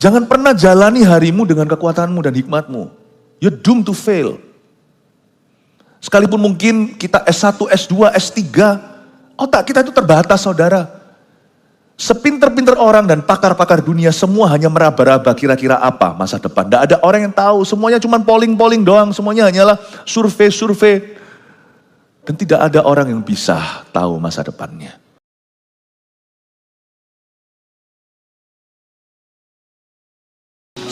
Jangan pernah jalani harimu dengan kekuatanmu dan hikmatmu. You're doomed to fail. Sekalipun mungkin kita S1, S2, S3, otak kita itu terbatas saudara. Sepinter-pinter orang dan pakar-pakar dunia semua hanya meraba-raba kira-kira apa masa depan. Tidak ada orang yang tahu, semuanya cuma polling-polling doang, semuanya hanyalah survei-survei. Dan tidak ada orang yang bisa tahu masa depannya.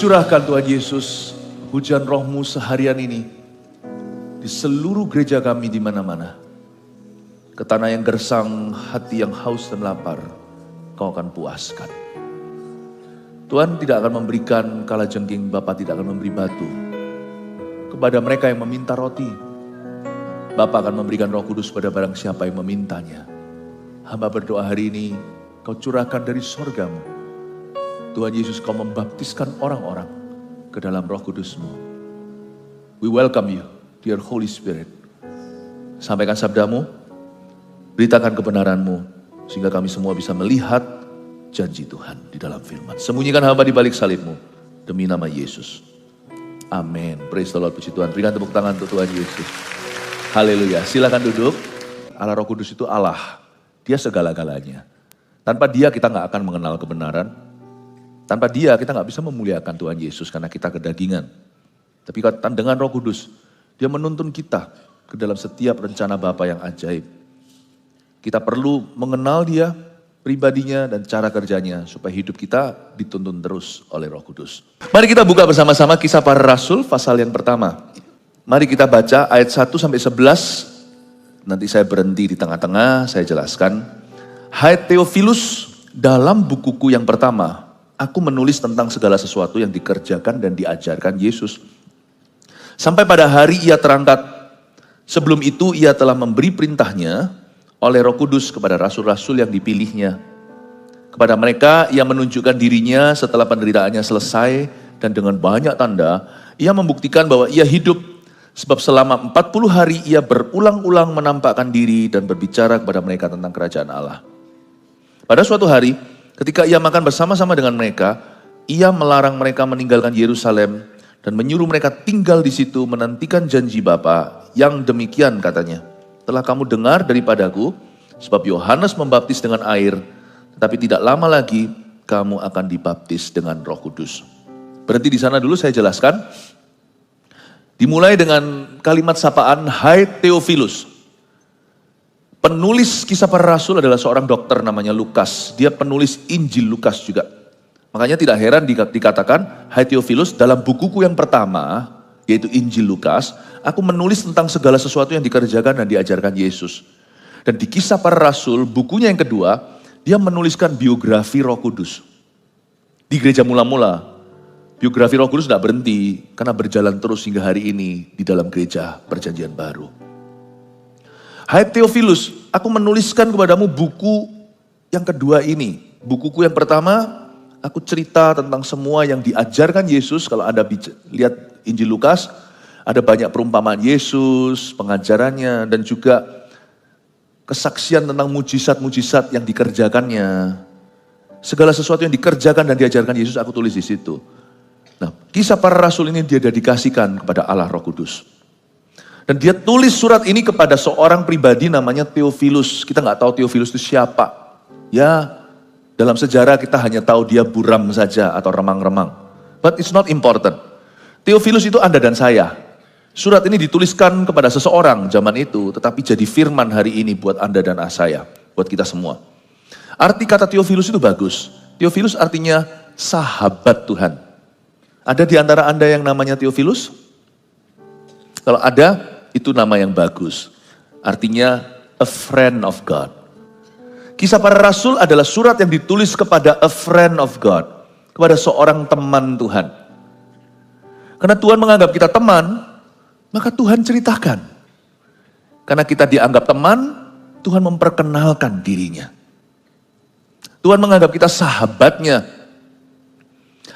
Curahkan Tuhan Yesus hujan roh-Mu seharian ini di seluruh gereja kami di mana-mana. Ke tanah yang gersang, hati yang haus dan lapar, Kau akan puaskan. Tuhan tidak akan memberikan kalajengking, Bapa tidak akan memberi batu kepada mereka yang meminta roti. Bapa akan memberikan Roh Kudus pada barang siapa yang memintanya. Hamba berdoa hari ini, Kau curahkan dari sorga-Mu. Tuhan Yesus, Kau membaptiskan orang-orang ke dalam Roh Kudus-Mu. We welcome you, dear Holy Spirit. Sampaikan sabda-Mu, beritakan kebenaran-Mu, sehingga kami semua bisa melihat janji Tuhan di dalam firman. Sembunyikan hamba di balik salib-Mu, demi nama Yesus. Amin. Praise the Lord, puji Tuhan. Berikan tepuk tangan untuk Tuhan Yesus. Haleluya. Silakan duduk. Allah Roh Kudus itu Allah. Dia segala-galanya. Tanpa Dia kita gak akan mengenal kebenaran. Tanpa Dia kita gak bisa memuliakan Tuhan Yesus karena kita kedagingan. Tapi dengan Roh Kudus, Dia menuntun kita ke dalam setiap rencana Bapa yang ajaib. Kita perlu mengenal Dia, pribadinya dan cara kerjanya supaya hidup kita dituntun terus oleh Roh Kudus. Mari kita buka bersama-sama Kisah Para Rasul pasal yang pertama. Mari kita baca ayat 1 sampai 11. Nanti saya berhenti di tengah-tengah, saya jelaskan. Hai Theophilus, dalam bukuku yang pertama, aku menulis tentang segala sesuatu yang dikerjakan dan diajarkan Yesus. Sampai pada hari Ia terangkat. Sebelum itu Ia telah memberi perintahnya oleh Roh Kudus kepada rasul-rasul yang dipilihnya. Kepada mereka Ia menunjukkan dirinya setelah penderitaannya selesai dan dengan banyak tanda, Ia membuktikan bahwa Ia hidup. Sebab selama 40 hari Ia berulang-ulang menampakkan diri dan berbicara kepada mereka tentang kerajaan Allah. Pada suatu hari, ketika Ia makan bersama-sama dengan mereka, Ia melarang mereka meninggalkan Yerusalem dan menyuruh mereka tinggal di situ menantikan janji Bapa yang demikian katanya. Telah kamu dengar daripadaku, sebab Yohanes membaptis dengan air, tetapi tidak lama lagi kamu akan dibaptis dengan Roh Kudus. Berhenti di sana dulu, saya jelaskan. Dimulai dengan kalimat sapaan, Hai Theophilus. Penulis Kisah Para Rasul adalah seorang dokter namanya Lukas. Dia penulis Injil Lukas juga. Makanya tidak heran dikatakan, Hai Theophilus, dalam bukuku yang pertama, yaitu Injil Lukas, aku menulis tentang segala sesuatu yang dikerjakan dan diajarkan Yesus. Dan di Kisah Para Rasul, bukunya yang kedua, dia menuliskan biografi Roh Kudus. Di gereja mula-mula, biografi Roh Kudus tidak berhenti, karena berjalan terus hingga hari ini di dalam gereja Perjanjian Baru. Hai Theophilus, aku menuliskan kepadamu buku yang kedua ini. Bukuku yang pertama, aku cerita tentang semua yang diajarkan Yesus. Kalau Anda lihat Injil Lukas, ada banyak perumpamaan Yesus, pengajarannya, dan juga kesaksian tentang mujizat-mujizat yang dikerjakannya. Segala sesuatu yang dikerjakan dan diajarkan Yesus aku tulis di situ. Nah, Kisah Para Rasul ini dia dedikasikan kepada Allah Roh Kudus. Dan dia tulis surat ini kepada seorang pribadi namanya Theophilus. Kita nggak tahu Theophilus itu siapa. Ya, dalam sejarah kita hanya tahu dia buram saja atau remang-remang. But it's not important. Theophilus itu Anda dan saya. Surat ini dituliskan kepada seseorang zaman itu, tetapi jadi firman hari ini buat Anda dan saya, buat kita semua. Arti kata Theophilus itu bagus. Theophilus artinya sahabat Tuhan. Ada di antara Anda yang namanya Theophilus? Kalau ada, itu nama yang bagus. Artinya a friend of God. Kisah Para Rasul adalah surat yang ditulis kepada a friend of God. Kepada seorang teman Tuhan. Karena Tuhan menganggap kita teman, maka Tuhan ceritakan. Karena kita dianggap teman, Tuhan memperkenalkan dirinya. Tuhan menganggap kita sahabatnya.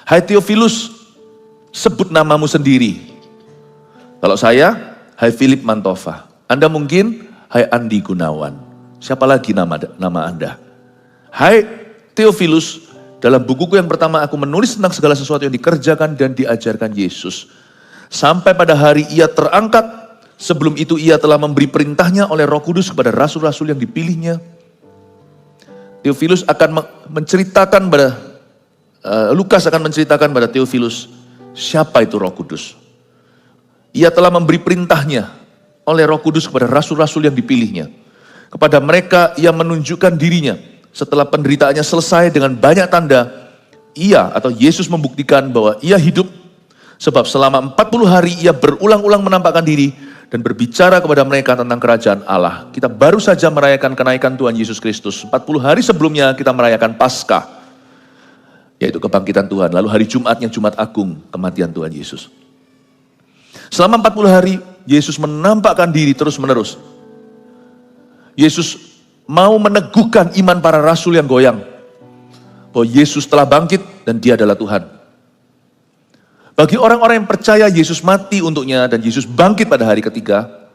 Hai Theophilus, sebut namamu sendiri. Kalau saya, hai Philip Mantova. Anda mungkin, hai Andi Gunawan. Siapa lagi nama Anda? Hai Theophilus, Dalam bukuku yang pertama aku menulis tentang segala sesuatu yang dikerjakan dan diajarkan Yesus. Sampai pada hari ia terangkat, sebelum itu ia telah memberi perintahnya oleh Roh Kudus kepada rasul-rasul yang dipilihnya. Theophilus akan menceritakan Lukas akan menceritakan pada Theophilus, siapa itu Roh Kudus. Ia telah memberi perintahnya oleh Roh Kudus kepada rasul-rasul yang dipilihnya. Kepada mereka ia menunjukkan dirinya. Setelah penderitaannya selesai dengan banyak tanda, ia atau Yesus membuktikan bahwa ia hidup. Sebab selama 40 hari ia berulang-ulang menampakkan diri dan berbicara kepada mereka tentang kerajaan Allah. Kita baru saja merayakan kenaikan Tuhan Yesus Kristus. 40 hari sebelumnya kita merayakan Paskah, yaitu kebangkitan Tuhan. Lalu hari Jumatnya Jumat Agung, kematian Tuhan Yesus. Selama 40 hari Yesus menampakkan diri terus-menerus. Yesus mau meneguhkan iman para rasul yang goyang, bahwa Yesus telah bangkit dan dia adalah Tuhan. Bagi orang-orang yang percaya Yesus mati untuknya dan Yesus bangkit pada hari ketiga,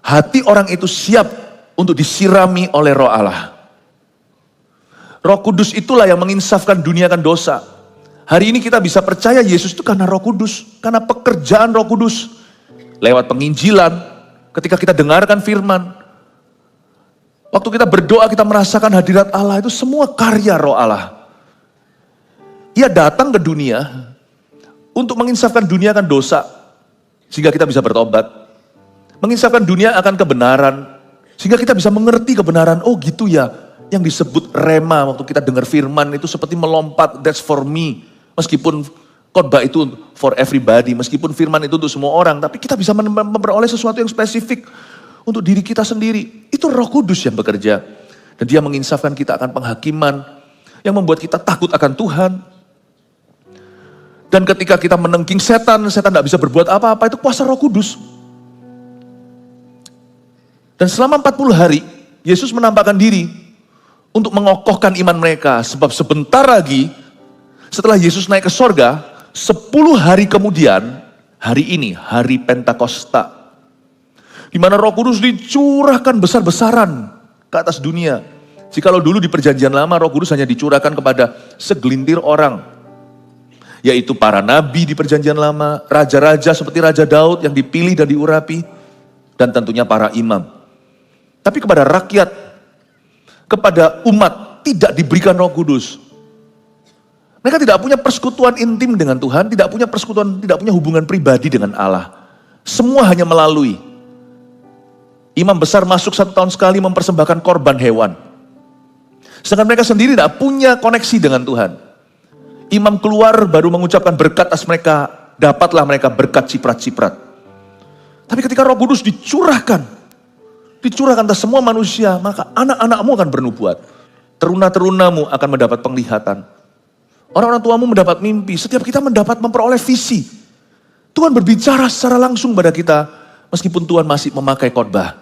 hati orang itu siap untuk disirami oleh Roh Allah. Roh Kudus itulah yang menginsafkan dunia akan dosa. Hari ini kita bisa percaya Yesus itu karena Roh Kudus, karena pekerjaan Roh Kudus. Lewat penginjilan, ketika kita dengarkan firman, waktu kita berdoa kita merasakan hadirat Allah, itu semua karya Roh Allah. Ia datang ke dunia untuk menginsafkan dunia akan dosa, sehingga kita bisa bertobat. Menginsafkan dunia akan kebenaran, sehingga kita bisa mengerti kebenaran. Oh gitu ya, yang disebut rema waktu kita dengar firman itu seperti melompat, that's for me. Meskipun khotbah itu for everybody, meskipun firman itu untuk semua orang, tapi kita bisa memperoleh sesuatu yang spesifik untuk diri kita sendiri. Itu Roh Kudus yang bekerja. Dan dia menginsafkan kita akan penghakiman, yang membuat kita takut akan Tuhan. Dan ketika kita menengking setan tidak bisa berbuat apa-apa, itu kuasa Roh Kudus. Dan selama 40 hari, Yesus menampakkan diri untuk mengokohkan iman mereka. Sebab sebentar lagi, setelah Yesus naik ke sorga, 10 hari kemudian, hari ini, hari Pentakosta, di mana Roh Kudus dicurahkan besar-besaran ke atas dunia. Jikalau dulu di perjanjian lama, Roh Kudus hanya dicurahkan kepada segelintir orang, yaitu para nabi di perjanjian lama, raja-raja seperti Raja Daud yang dipilih dan diurapi, dan tentunya para imam. Tapi kepada rakyat, kepada umat, tidak diberikan Roh Kudus. Mereka tidak punya persekutuan intim dengan Tuhan, tidak punya persekutuan, tidak punya hubungan pribadi dengan Allah. Semua hanya melalui. Imam besar masuk 1 tahun sekali mempersembahkan korban hewan. Sedangkan mereka sendiri tidak punya koneksi dengan Tuhan. Imam keluar baru mengucapkan berkat atas mereka, dapatlah mereka berkat ciprat-ciprat. Tapi ketika Roh Kudus dicurahkan atas semua manusia, maka anak-anakmu akan bernubuat. Teruna-terunamu akan mendapat penglihatan. Orang-orang tuamu mendapat mimpi, setiap kita memperoleh visi. Tuhan berbicara secara langsung pada kita, meskipun Tuhan masih memakai khotbah.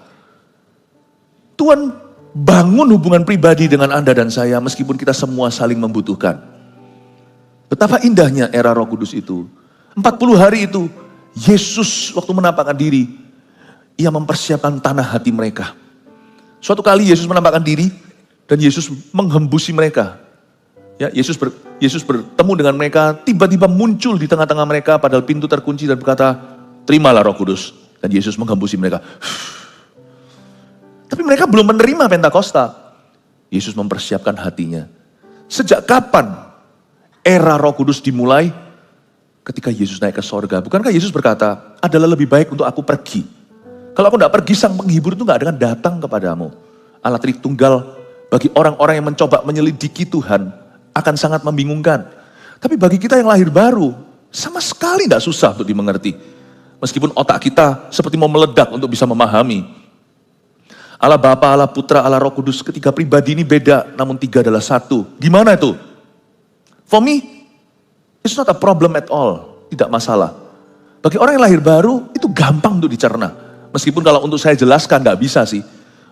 Tuhan bangun hubungan pribadi dengan Anda dan saya, meskipun kita semua saling membutuhkan. Betapa indahnya era Roh Kudus itu. 40 hari itu, Yesus waktu menampakkan diri, ia mempersiapkan tanah hati mereka. Suatu kali Yesus menampakkan diri, dan Yesus menghembusi mereka. Ya, Yesus bertemu dengan mereka, tiba-tiba muncul di tengah-tengah mereka, padahal pintu terkunci dan berkata, terimalah Roh Kudus. Dan Yesus menghembusi mereka. Tapi mereka belum menerima Pentakosta. Yesus mempersiapkan hatinya. Sejak kapan era Roh Kudus dimulai? Ketika Yesus naik ke sorga. Bukankah Yesus berkata, adalah lebih baik untuk aku pergi. Kalau aku tidak pergi, sang penghibur itu tidak akan datang kepadamu. Allah Tritunggal bagi orang-orang yang mencoba menyelidiki Tuhan akan sangat membingungkan. Tapi bagi kita yang lahir baru, sama sekali tidak susah untuk dimengerti. Meskipun otak kita seperti mau meledak untuk bisa memahami. Allah Bapa, Allah Putra, Allah Roh Kudus, ketiga pribadi ini beda, namun tiga adalah satu. Gimana itu? For me, it's not a problem at all. Tidak masalah. Bagi orang yang lahir baru, itu gampang untuk dicerna. Meskipun kalau untuk saya jelaskan, nggak bisa sih.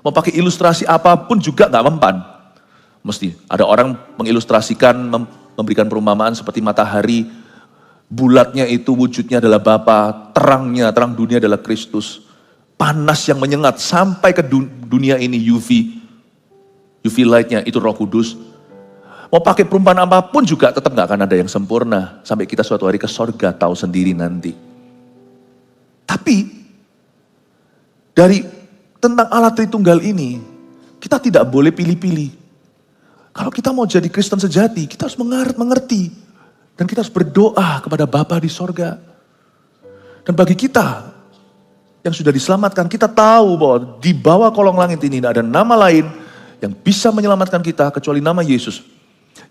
Mau pakai ilustrasi apapun juga nggak mempan. Mesti ada orang mengilustrasikan, memberikan perumpamaan seperti matahari. Bulatnya itu wujudnya adalah Bapa, terang dunia adalah Kristus. Panas yang menyengat sampai ke dunia ini UV light-nya itu Roh Kudus. Mau pakai perumpamaan apapun juga tetap gak akan ada yang sempurna. Sampai kita suatu hari ke sorga, tahu sendiri nanti. Tapi, dari tentang Allah Tritunggal ini, kita tidak boleh pilih-pilih. Kalau kita mau jadi Kristen sejati, kita harus mengerti. Dan kita harus berdoa kepada Bapa di sorga. Dan bagi kita yang sudah diselamatkan, kita tahu bahwa di bawah kolong langit ini tidak ada nama lain yang bisa menyelamatkan kita kecuali nama Yesus.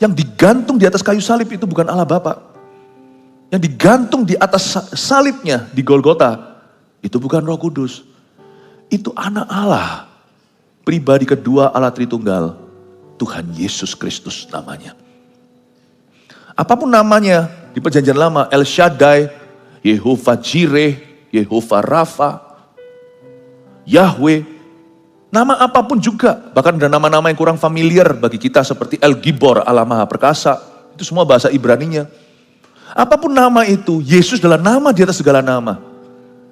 Yang digantung di atas kayu salib itu bukan Allah Bapa. Yang digantung di atas salibnya di Golgota itu bukan Roh Kudus. Itu anak Allah. Pribadi kedua Allah Tritunggal, Tuhan Yesus Kristus namanya. Apapun namanya di perjanjian lama, El Shaddai, Yehovah Jireh, Yehovah Rafa, Yahweh, nama apapun juga. Bahkan ada nama-nama yang kurang familiar bagi kita seperti El Gibor, Allah Maha Perkasa. Itu semua bahasa Ibraninya. Apapun nama itu, Yesus adalah nama di atas segala nama.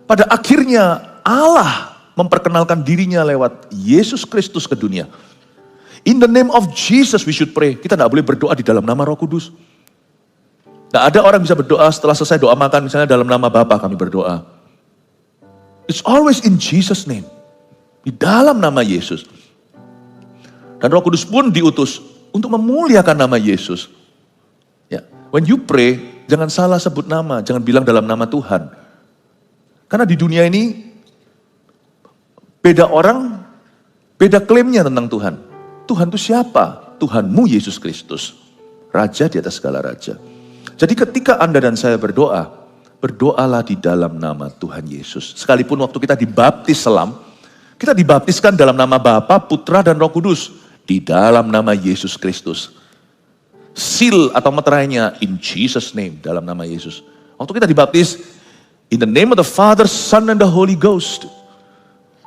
Pada akhirnya Allah memperkenalkan dirinya lewat Yesus Kristus ke dunia. In the name of Jesus we should pray. Kita tidak boleh berdoa di dalam nama Roh Kudus. Tidak ada orang bisa berdoa setelah selesai doa makan, misalnya dalam nama Bapa kami berdoa. It's always in Jesus' name. Di dalam nama Yesus. Dan Roh Kudus pun diutus untuk memuliakan nama Yesus. Ya, when you pray, jangan salah sebut nama, jangan bilang dalam nama Tuhan. Karena di dunia ini, beda orang, beda klaimnya tentang Tuhan. Tuhan itu siapa? Tuhanmu Yesus Kristus. Raja di atas segala raja. Jadi ketika Anda dan saya berdoa, berdoalah di dalam nama Tuhan Yesus. Sekalipun waktu kita dibaptis selam, kita dibaptiskan dalam nama Bapa, Putra, dan Roh Kudus. Di dalam nama Yesus Kristus. Seal atau meterainya, in Jesus' name, dalam nama Yesus. Waktu kita dibaptis, in the name of the Father, Son, and the Holy Ghost.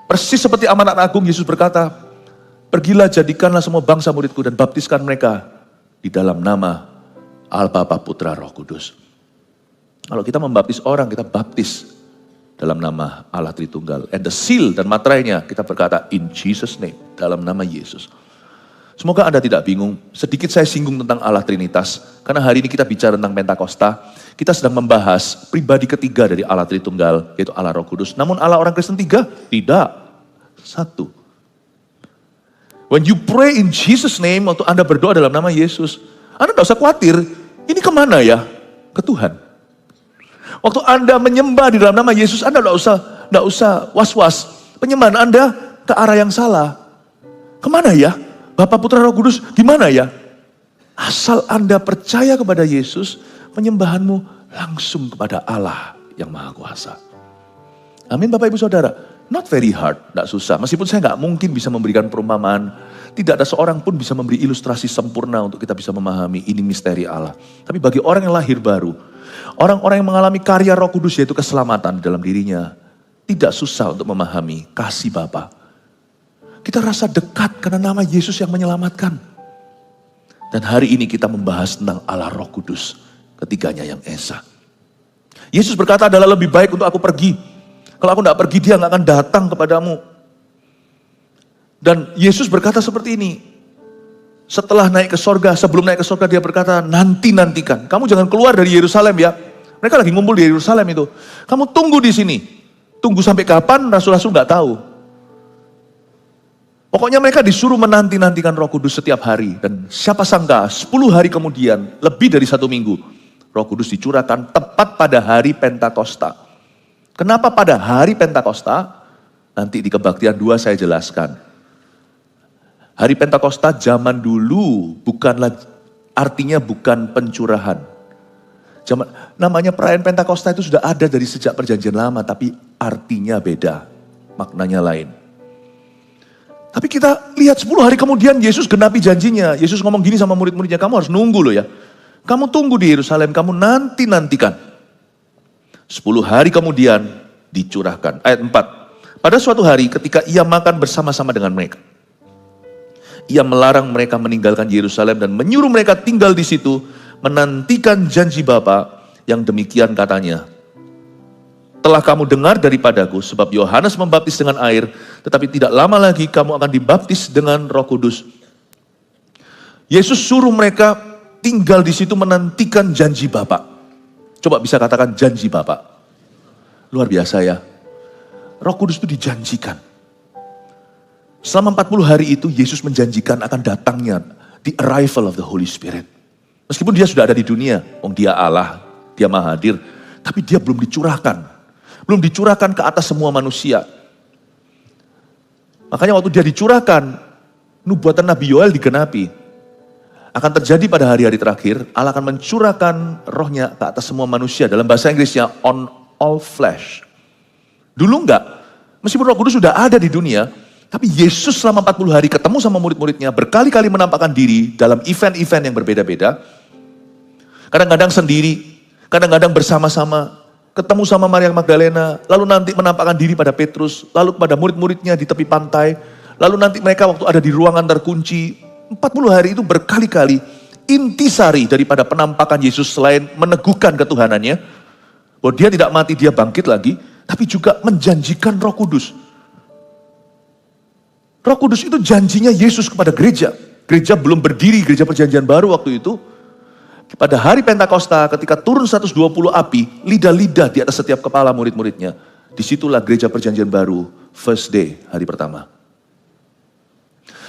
Persis seperti amanat agung Yesus berkata, pergilah jadikanlah semua bangsa muridku dan baptiskan mereka di dalam nama Allah Bapa, Putra, Roh Kudus. Kalau kita membaptis orang, kita baptis dalam nama Allah Tritunggal. And the seal dan materainya kita berkata in Jesus name, dalam nama Yesus. Semoga Anda tidak bingung. Sedikit saya singgung tentang Allah Trinitas. Karena hari ini kita bicara tentang Pentakosta. Kita sedang membahas pribadi ketiga dari Allah Tritunggal, yaitu Allah Roh Kudus. Namun Allah orang Kristen tiga? Tidak. Satu. When you pray in Jesus name, waktu Anda berdoa dalam nama Yesus, Anda tidak usah khawatir, ini kemana ya? Ke Tuhan. Waktu Anda menyembah di dalam nama Yesus, Anda tidak usah was-was. Penyembahan Anda ke arah yang salah. Kemana ya? Bapa, Putra, Roh Kudus, di mana ya? Asal Anda percaya kepada Yesus, penyembahanmu langsung kepada Allah yang Maha Kuasa. Amin Bapak Ibu Saudara. Not very hard, tidak susah. Meskipun saya nggak mungkin bisa memberikan perumpamaan, tidak ada seorang pun bisa memberi ilustrasi sempurna untuk kita bisa memahami ini misteri Allah. Tapi bagi orang yang lahir baru, orang-orang yang mengalami karya Roh Kudus yaitu keselamatan di dalam dirinya, tidak susah untuk memahami kasih Bapa. Kita rasa dekat karena nama Yesus yang menyelamatkan. Dan hari ini kita membahas tentang Allah Roh Kudus, ketiganya yang esa. Yesus berkata adalah lebih baik untuk aku pergi. Kalau aku tidak pergi, dia nggak akan datang kepadamu. Dan Yesus berkata seperti ini. Setelah naik ke sorga, sebelum naik ke sorga dia berkata, nantikan. Kamu jangan keluar dari Yerusalem ya. Mereka lagi ngumpul di Yerusalem itu. Kamu tunggu di sini. Tunggu sampai kapan, rasul-rasul nggak tahu. Pokoknya mereka disuruh menanti-nantikan Roh Kudus setiap hari. Dan siapa sangka 10 hari kemudian, lebih dari 1 minggu, Roh Kudus dicurahkan tepat pada hari Pentakosta. Kenapa pada hari Pentakosta? Nanti di Kebaktian 2 saya jelaskan. Hari Pentakosta zaman dulu artinya bukan pencurahan. Namanya perayaan Pentakosta itu sudah ada dari sejak perjanjian lama, tapi artinya beda, maknanya lain. Tapi kita lihat 10 hari kemudian Yesus genapi janjinya. Yesus ngomong gini sama murid-muridnya, kamu harus nunggu loh ya. Kamu tunggu di Yerusalem, kamu nantikan. 10 hari kemudian dicurahkan. Ayat 4. Pada suatu hari ketika ia makan bersama-sama dengan mereka, ia melarang mereka meninggalkan Yerusalem dan menyuruh mereka tinggal di situ, menantikan janji Bapa yang demikian katanya. Telah kamu dengar daripadaku, sebab Yohanes membaptis dengan air, tetapi tidak lama lagi kamu akan dibaptis dengan Roh Kudus. Yesus suruh mereka tinggal di situ menantikan janji Bapa. Coba bisa katakan janji Bapa. Luar biasa ya. Roh Kudus itu dijanjikan. Selama 40 hari itu Yesus menjanjikan akan datangnya the arrival of the Holy Spirit. Meskipun dia sudah ada di dunia, dia Allah, dia maha hadir, tapi dia belum dicurahkan. Belum dicurahkan ke atas semua manusia. Makanya waktu dia dicurahkan, nubuatan Nabi Yoel digenapi. Akan terjadi pada hari-hari terakhir, Allah akan mencurahkan rohnya ke atas semua manusia. Dalam bahasa Inggrisnya, on all flesh. Dulu enggak, meskipun Roh Kudus sudah ada di dunia, tapi Yesus selama 40 hari ketemu sama murid-muridnya, berkali-kali menampakkan diri dalam event-event yang berbeda-beda. Kadang-kadang sendiri, kadang-kadang bersama-sama, ketemu sama Maria Magdalena, lalu nanti menampakkan diri pada Petrus, lalu kepada murid-muridnya di tepi pantai, lalu nanti mereka waktu ada di ruangan terkunci. 40 hari itu berkali-kali intisari daripada penampakan Yesus selain meneguhkan ketuhanannya, bahwa dia tidak mati, dia bangkit lagi, tapi juga menjanjikan Roh Kudus. Roh Kudus itu janjinya Yesus kepada gereja. Gereja belum berdiri, gereja perjanjian baru waktu itu. Pada hari Pentakosta ketika turun 120 api, lidah-lidah di atas setiap kepala murid-muridnya. Disitulah gereja perjanjian baru, first day, hari pertama.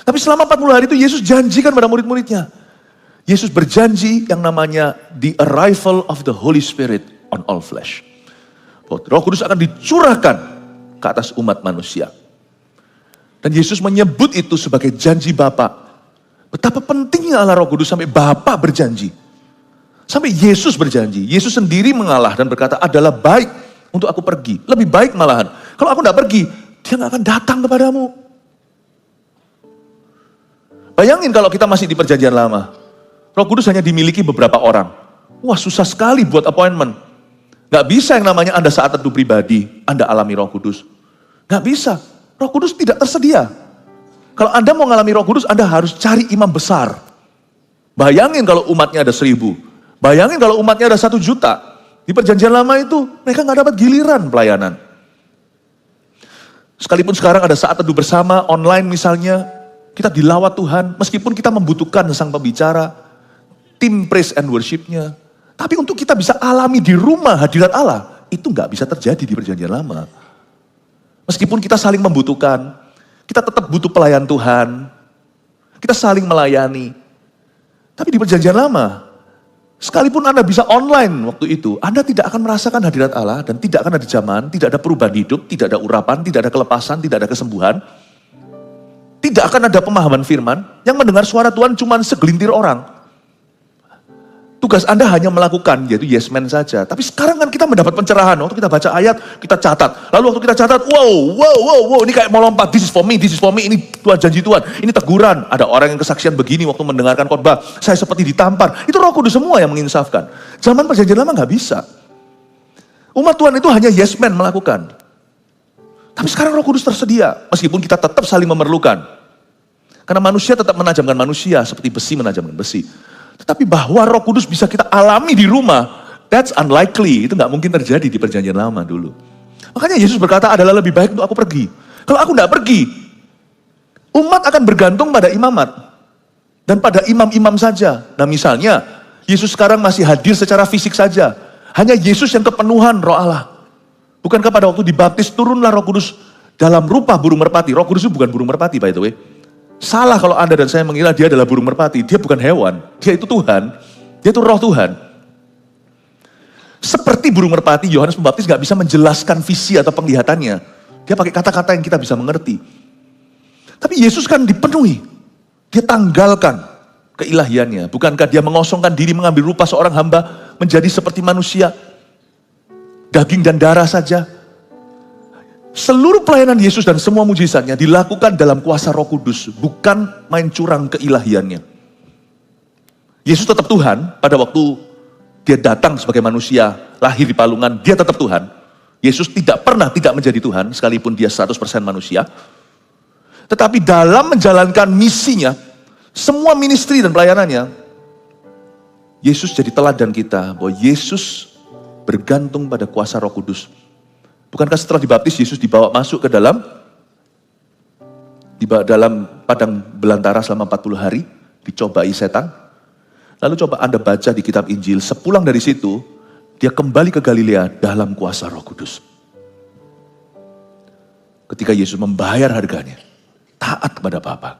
Tapi selama 40 hari itu Yesus janjikan pada murid-muridnya. Yesus berjanji yang namanya the arrival of the Holy Spirit on all flesh. Roh Kudus akan dicurahkan ke atas umat manusia. Dan Yesus menyebut itu sebagai janji Bapa. Betapa pentingnya Allah Roh Kudus sampai Bapa berjanji. Sampai Yesus berjanji, Yesus sendiri mengalah dan berkata adalah baik untuk aku pergi. Lebih baik malahan. Kalau aku tidak pergi, dia nggak akan datang kepadamu. Bayangin kalau kita masih di perjanjian lama. Roh Kudus hanya dimiliki beberapa orang. Wah susah sekali buat appointment. Nggak bisa yang namanya Anda saat teduh pribadi, Anda alami Roh Kudus. Nggak bisa. Roh Kudus tidak tersedia. Kalau Anda mau mengalami Roh Kudus, Anda harus cari imam besar. Bayangin kalau umatnya ada 1000. Bayangin kalau umatnya ada 1 juta. Di perjanjian lama itu mereka nggak dapat giliran pelayanan. Sekalipun sekarang ada saat teduh bersama online misalnya, kita dilawat Tuhan. Meskipun kita membutuhkan sang pembicara, tim praise and worship-nya. Tapi untuk kita bisa alami di rumah hadirat Allah, itu nggak bisa terjadi di perjanjian lama. Meskipun kita saling membutuhkan, kita tetap butuh pelayan Tuhan. Kita saling melayani. Tapi di perjanjian lama, sekalipun Anda bisa online waktu itu, Anda tidak akan merasakan hadirat Allah dan tidak akan ada zaman, tidak ada perubahan hidup, tidak ada urapan, tidak ada kelepasan, tidak ada kesembuhan. Tidak akan ada pemahaman firman, yang mendengar suara Tuhan cuma segelintir orang. Tugas Anda hanya melakukan, yaitu yes man saja. Tapi sekarang kan kita mendapat pencerahan, waktu kita baca ayat, kita catat. Lalu waktu kita catat, wow, ini kayak mau lompat, this is for me, ini Tuhan janji Tuhan. Ini teguran, ada orang yang kesaksian begini waktu mendengarkan khotbah, saya seperti ditampar. Itu Roh Kudus semua yang menginsafkan. Zaman perjanjian lama gak bisa. Umat Tuhan itu hanya yes man melakukan. Tapi sekarang Roh Kudus tersedia, meskipun kita tetap saling memerlukan. Karena manusia tetap menajamkan manusia, seperti besi menajamkan besi. Tetapi bahwa Roh Kudus bisa kita alami di rumah, that's unlikely. Itu gak mungkin terjadi di perjanjian lama dulu. Makanya Yesus berkata adalah lebih baik untuk aku pergi. Kalau aku gak pergi, umat akan bergantung pada imamat. Dan pada imam-imam saja. Nah misalnya, Yesus sekarang masih hadir secara fisik saja. Hanya Yesus yang kepenuhan Roh Allah. Bukankah pada waktu dibaptis turunlah Roh Kudus dalam rupa burung merpati. Roh Kudus itu bukan burung merpati by the way. Salah kalau Anda dan saya mengira dia adalah burung merpati. Dia bukan hewan, dia itu Tuhan. Dia itu Roh Tuhan. Seperti burung merpati, Yohanes Pembaptis gak bisa menjelaskan visi atau penglihatannya. Dia pakai kata-kata yang kita bisa mengerti. Tapi Yesus kan dipenuhi. Dia tanggalkan keilahiannya. Bukankah dia mengosongkan diri mengambil rupa seorang hamba menjadi seperti manusia? Daging dan darah saja. Seluruh pelayanan Yesus dan semua mujizatnya dilakukan dalam kuasa Roh Kudus, bukan main curang keilahiannya. Yesus tetap Tuhan pada waktu dia datang sebagai manusia, lahir di palungan, dia tetap Tuhan. Yesus tidak pernah tidak menjadi Tuhan, sekalipun dia 100% manusia. Tetapi dalam menjalankan misinya, semua ministry dan pelayanannya, Yesus jadi teladan kita, bahwa Yesus bergantung pada kuasa Roh Kudus. Bukankah setelah dibaptis Yesus dibawa masuk ke dalam padang belantara selama 40 hari? dicobai setan. Lalu coba Anda baca di kitab Injil, sepulang dari situ, dia kembali ke Galilea dalam kuasa Roh Kudus. Ketika Yesus membayar harganya, taat kepada Bapa.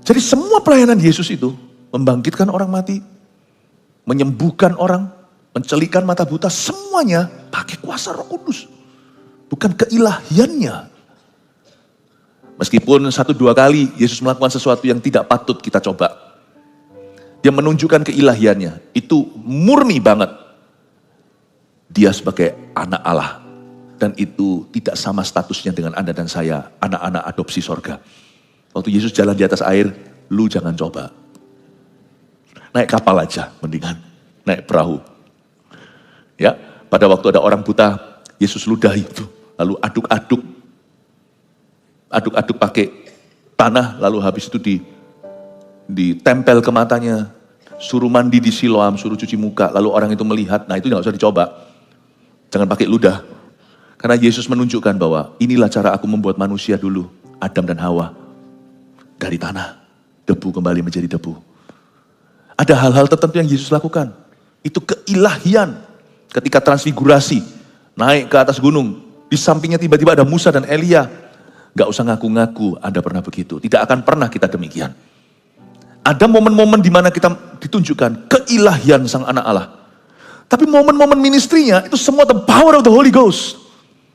Jadi semua pelayanan Yesus itu, membangkitkan orang mati, menyembuhkan orang, mencelikan mata buta, semuanya pakai kuasa Roh Kudus. Bukan keilahiannya. Meskipun 1-2 kali Yesus melakukan sesuatu yang tidak patut kita coba. Dia menunjukkan keilahiannya. Itu murni banget. Dia sebagai anak Allah. Dan itu tidak sama statusnya dengan Anda dan saya. Anak-anak adopsi sorga. Waktu Yesus jalan di atas air, lu jangan coba. Naik kapal aja mendingan. Naik perahu. Ya, pada waktu ada orang buta, Yesus ludahi itu. Lalu aduk-aduk. Aduk-aduk pakai tanah. Lalu habis itu ditempel ke matanya, suruh mandi di Siloam, suruh cuci muka, lalu orang itu melihat, nah itu nggak usah dicoba. Jangan pakai ludah. Karena Yesus menunjukkan bahwa inilah cara aku membuat manusia dulu, Adam dan Hawa. Dari tanah, debu kembali menjadi debu. Ada hal-hal tertentu yang Yesus lakukan. Itu keilahian. Ketika transfigurasi, naik ke atas gunung, di sampingnya tiba-tiba ada Musa dan Elia. Gak usah ngaku-ngaku Anda pernah begitu. Tidak akan pernah kita demikian. Ada momen-momen di mana kita ditunjukkan keilahian sang anak Allah. Tapi momen-momen ministrinya itu semua the power of the Holy Ghost.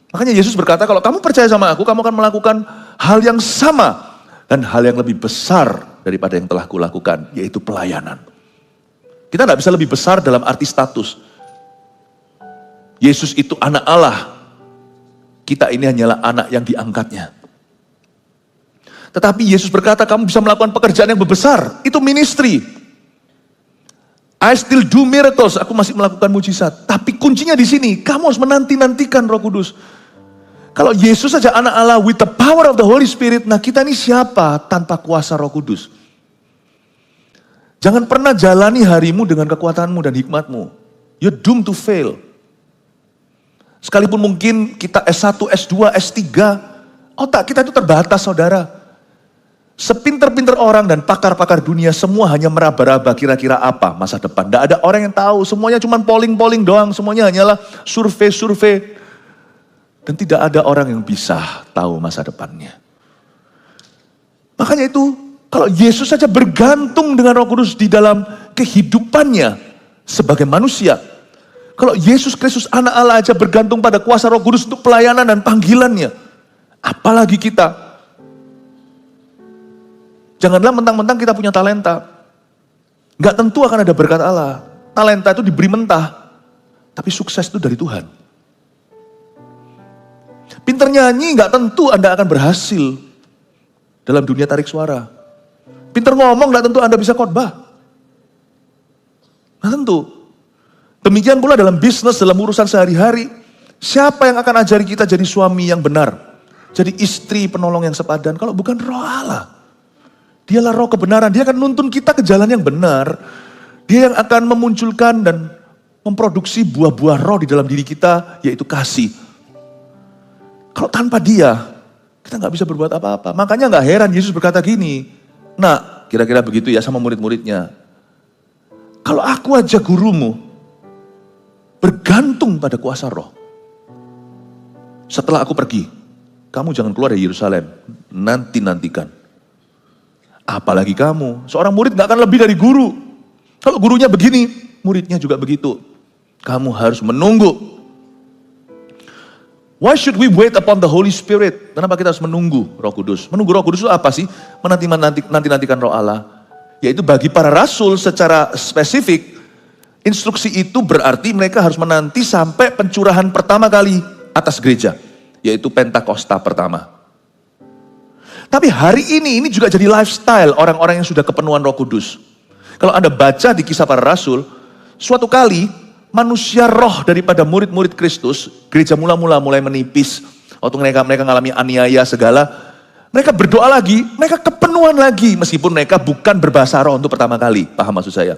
Makanya Yesus berkata, kalau kamu percaya sama aku, kamu akan melakukan hal yang sama. Dan hal yang lebih besar daripada yang telah kulakukan, yaitu pelayanan. Kita gak bisa lebih besar dalam arti status. Yesus itu anak Allah. Kita ini hanyalah anak yang diangkatnya. Tetapi Yesus berkata, kamu bisa melakukan pekerjaan yang besar. Itu ministry. I still do miracles. Aku masih melakukan mujizat. Tapi kuncinya di sini. Kamu harus menanti-nantikan Roh Kudus. Kalau Yesus saja anak Allah with the power of the Holy Spirit. Nah kita ini siapa tanpa kuasa Roh Kudus? Jangan pernah jalani harimu dengan kekuatanmu dan hikmatmu. You're doomed to fail. Sekalipun mungkin kita S1, S2, S3. Otak kita itu terbatas saudara. Sepinter-pinter orang dan pakar-pakar dunia semua hanya meraba-raba kira-kira apa masa depan. Tidak ada orang yang tahu, semuanya cuma polling-polling doang, semuanya hanyalah survei-survei. Dan tidak ada orang yang bisa tahu masa depannya. Makanya itu, kalau Yesus saja bergantung dengan Roh Kudus di dalam kehidupannya sebagai manusia. Kalau Yesus Kristus anak Allah aja bergantung pada kuasa Roh Kudus untuk pelayanan dan panggilannya. Apalagi kita. Janganlah mentang-mentang kita punya talenta. Gak tentu akan ada berkat Allah. Talenta itu diberi mentah. Tapi sukses itu dari Tuhan. Pinter nyanyi gak tentu Anda akan berhasil dalam dunia tarik suara. Pinter ngomong gak tentu Anda bisa khotbah. Gak tentu. Demikian pula dalam bisnis, dalam urusan sehari-hari. Siapa yang akan ajari kita jadi suami yang benar? Jadi istri penolong yang sepadan. Kalau bukan Roh Allah. Dialah roh kebenaran, dia akan nuntun kita ke jalan yang benar. Dia yang akan memunculkan dan memproduksi buah-buah roh di dalam diri kita, yaitu kasih. Kalau tanpa dia, kita gak bisa berbuat apa-apa. Makanya gak heran Yesus berkata gini, nah kira-kira begitu ya sama murid-muridnya. Kalau aku aja gurumu, bergantung pada kuasa roh. Setelah aku pergi, kamu jangan keluar dari Yerusalem, nanti-nantikan. Apalagi kamu, seorang murid gak akan lebih dari guru. Kalau gurunya begini, muridnya juga begitu. Kamu harus menunggu. Why should we wait upon the Holy Spirit? Kenapa kita harus menunggu Roh Kudus? Menunggu Roh Kudus itu apa sih? Menanti-nantikan Roh Allah. Yaitu bagi para rasul secara spesifik, instruksi itu berarti mereka harus menanti sampai pencurahan pertama kali atas gereja. Yaitu Pentakosta pertama. Tapi hari ini juga jadi lifestyle orang-orang yang sudah kepenuhan Roh Kudus. Kalau Anda baca di Kisah Para Rasul, suatu kali manusia roh daripada murid-murid Kristus, gereja mulai menipis. Waktu mereka mengalami aniaya segala, mereka berdoa lagi, mereka kepenuhan lagi. Meskipun mereka bukan berbahasa roh untuk pertama kali, paham maksud saya?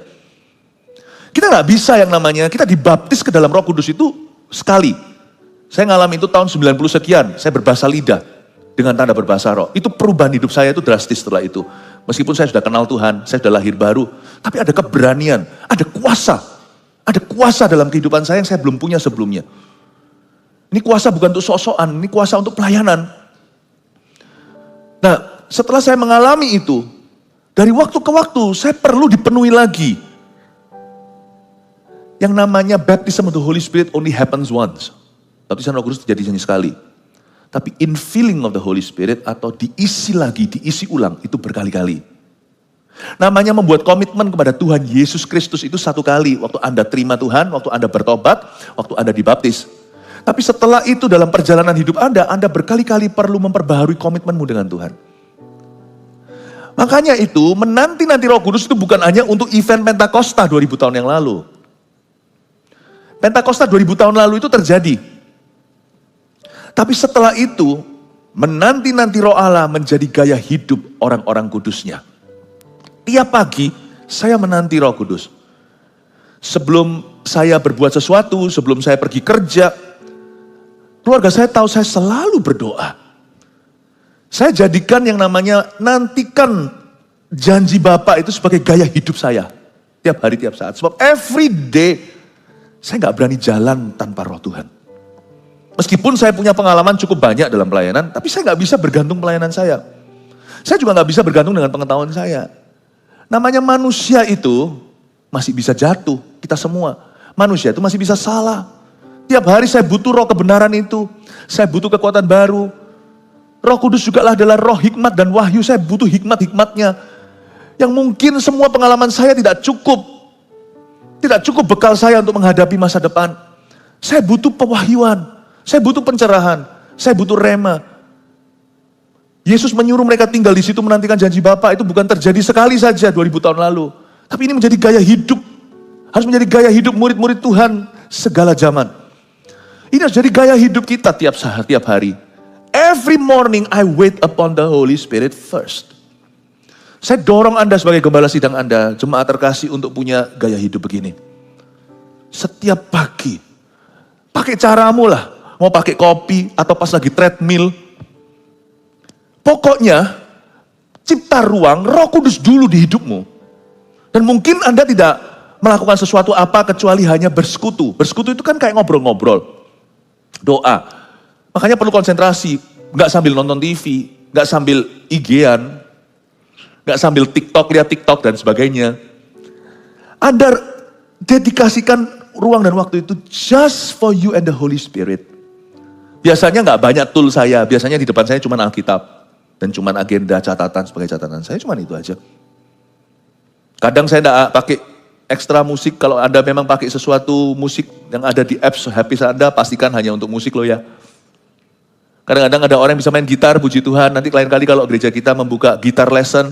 Kita gak bisa yang namanya, kita dibaptis ke dalam Roh Kudus itu sekali. Saya ngalamin itu tahun 90 sekian, saya berbahasa lidah. dengan tanda berbahasa roh. Itu perubahan hidup saya itu drastis setelah itu. Meskipun saya sudah kenal Tuhan, saya sudah lahir baru, tapi ada keberanian, ada kuasa. Ada kuasa dalam kehidupan saya yang saya belum punya sebelumnya. Ini kuasa bukan untuk sok-sokan, ini kuasa untuk pelayanan. Nah, setelah saya mengalami itu, dari waktu ke waktu saya perlu dipenuhi lagi. Yang namanya baptism of the Holy Spirit only happens once. Baptisan Roh Kudus terjadi hanya sekali. Tapi infilling of the Holy Spirit atau diisi lagi, diisi ulang itu berkali-kali. Namanya membuat komitmen kepada Tuhan Yesus Kristus itu satu kali. Waktu Anda terima Tuhan, waktu Anda bertobat, waktu Anda dibaptis. Tapi setelah itu dalam perjalanan hidup Anda berkali-kali perlu memperbaharui komitmenmu dengan Tuhan. Makanya itu menanti-nanti Roh Kudus itu bukan hanya untuk event Pentakosta 2000 tahun yang lalu. Pentakosta 2000 tahun lalu itu terjadi. Tapi setelah itu, menanti-nanti Roh Allah menjadi gaya hidup orang-orang kudusnya. Tiap pagi, saya menanti Roh Kudus. Sebelum saya berbuat sesuatu, sebelum saya pergi kerja, keluarga saya tahu saya selalu berdoa. Saya jadikan yang namanya nantikan janji Bapa itu sebagai gaya hidup saya. Tiap hari, tiap saat. Sebab every day, saya gak berani jalan tanpa Roh Tuhan. Meskipun saya punya pengalaman cukup banyak dalam pelayanan, tapi saya gak bisa bergantung pelayanan saya. Saya juga gak bisa bergantung dengan pengetahuan saya. Namanya manusia itu masih bisa jatuh, kita semua. Manusia itu masih bisa salah. Tiap hari saya butuh roh kebenaran itu. Saya butuh kekuatan baru. Roh Kudus juga adalah roh hikmat dan wahyu. Saya butuh hikmat-hikmatnya. Yang mungkin semua pengalaman saya tidak cukup. Tidak cukup bekal saya untuk menghadapi masa depan. Saya butuh pewahyuan. Saya butuh pencerahan, saya butuh rema. Yesus menyuruh mereka tinggal di situ menantikan janji Bapa itu bukan terjadi sekali saja 2000 tahun lalu. Tapi ini menjadi gaya hidup. Harus menjadi gaya hidup murid-murid Tuhan segala zaman. Ini harus jadi gaya hidup kita tiap saat, tiap hari. Every morning I wait upon the Holy Spirit first. Saya dorong Anda sebagai gembala sidang Anda, jemaat terkasih untuk punya gaya hidup begini. Setiap pagi, pakai caramu lah. Mau pakai kopi atau pas lagi treadmill. Pokoknya, cipta ruang Roh Kudus dulu di hidupmu. Dan mungkin Anda tidak melakukan sesuatu apa kecuali hanya bersekutu. Bersekutu itu kan kayak ngobrol-ngobrol. Doa. Makanya perlu konsentrasi. Gak sambil nonton TV, gak sambil IG-an, gak sambil TikTok, lihat TikTok dan sebagainya. Anda dedikasikan ruang dan waktu itu just for you and the Holy Spirit. Biasanya nggak banyak tool saya, biasanya di depan saya cuma Alkitab dan cuma agenda catatan sebagai catatan saya, cuma itu aja. Kadang saya nggak pakai ekstra musik. Kalau Anda memang pakai sesuatu musik yang ada di apps habis Anda, pastikan hanya untuk musik loh ya. Kadang-kadang ada orang yang bisa main gitar, puji Tuhan. Nanti lain kali kalau gereja kita membuka gitar lesson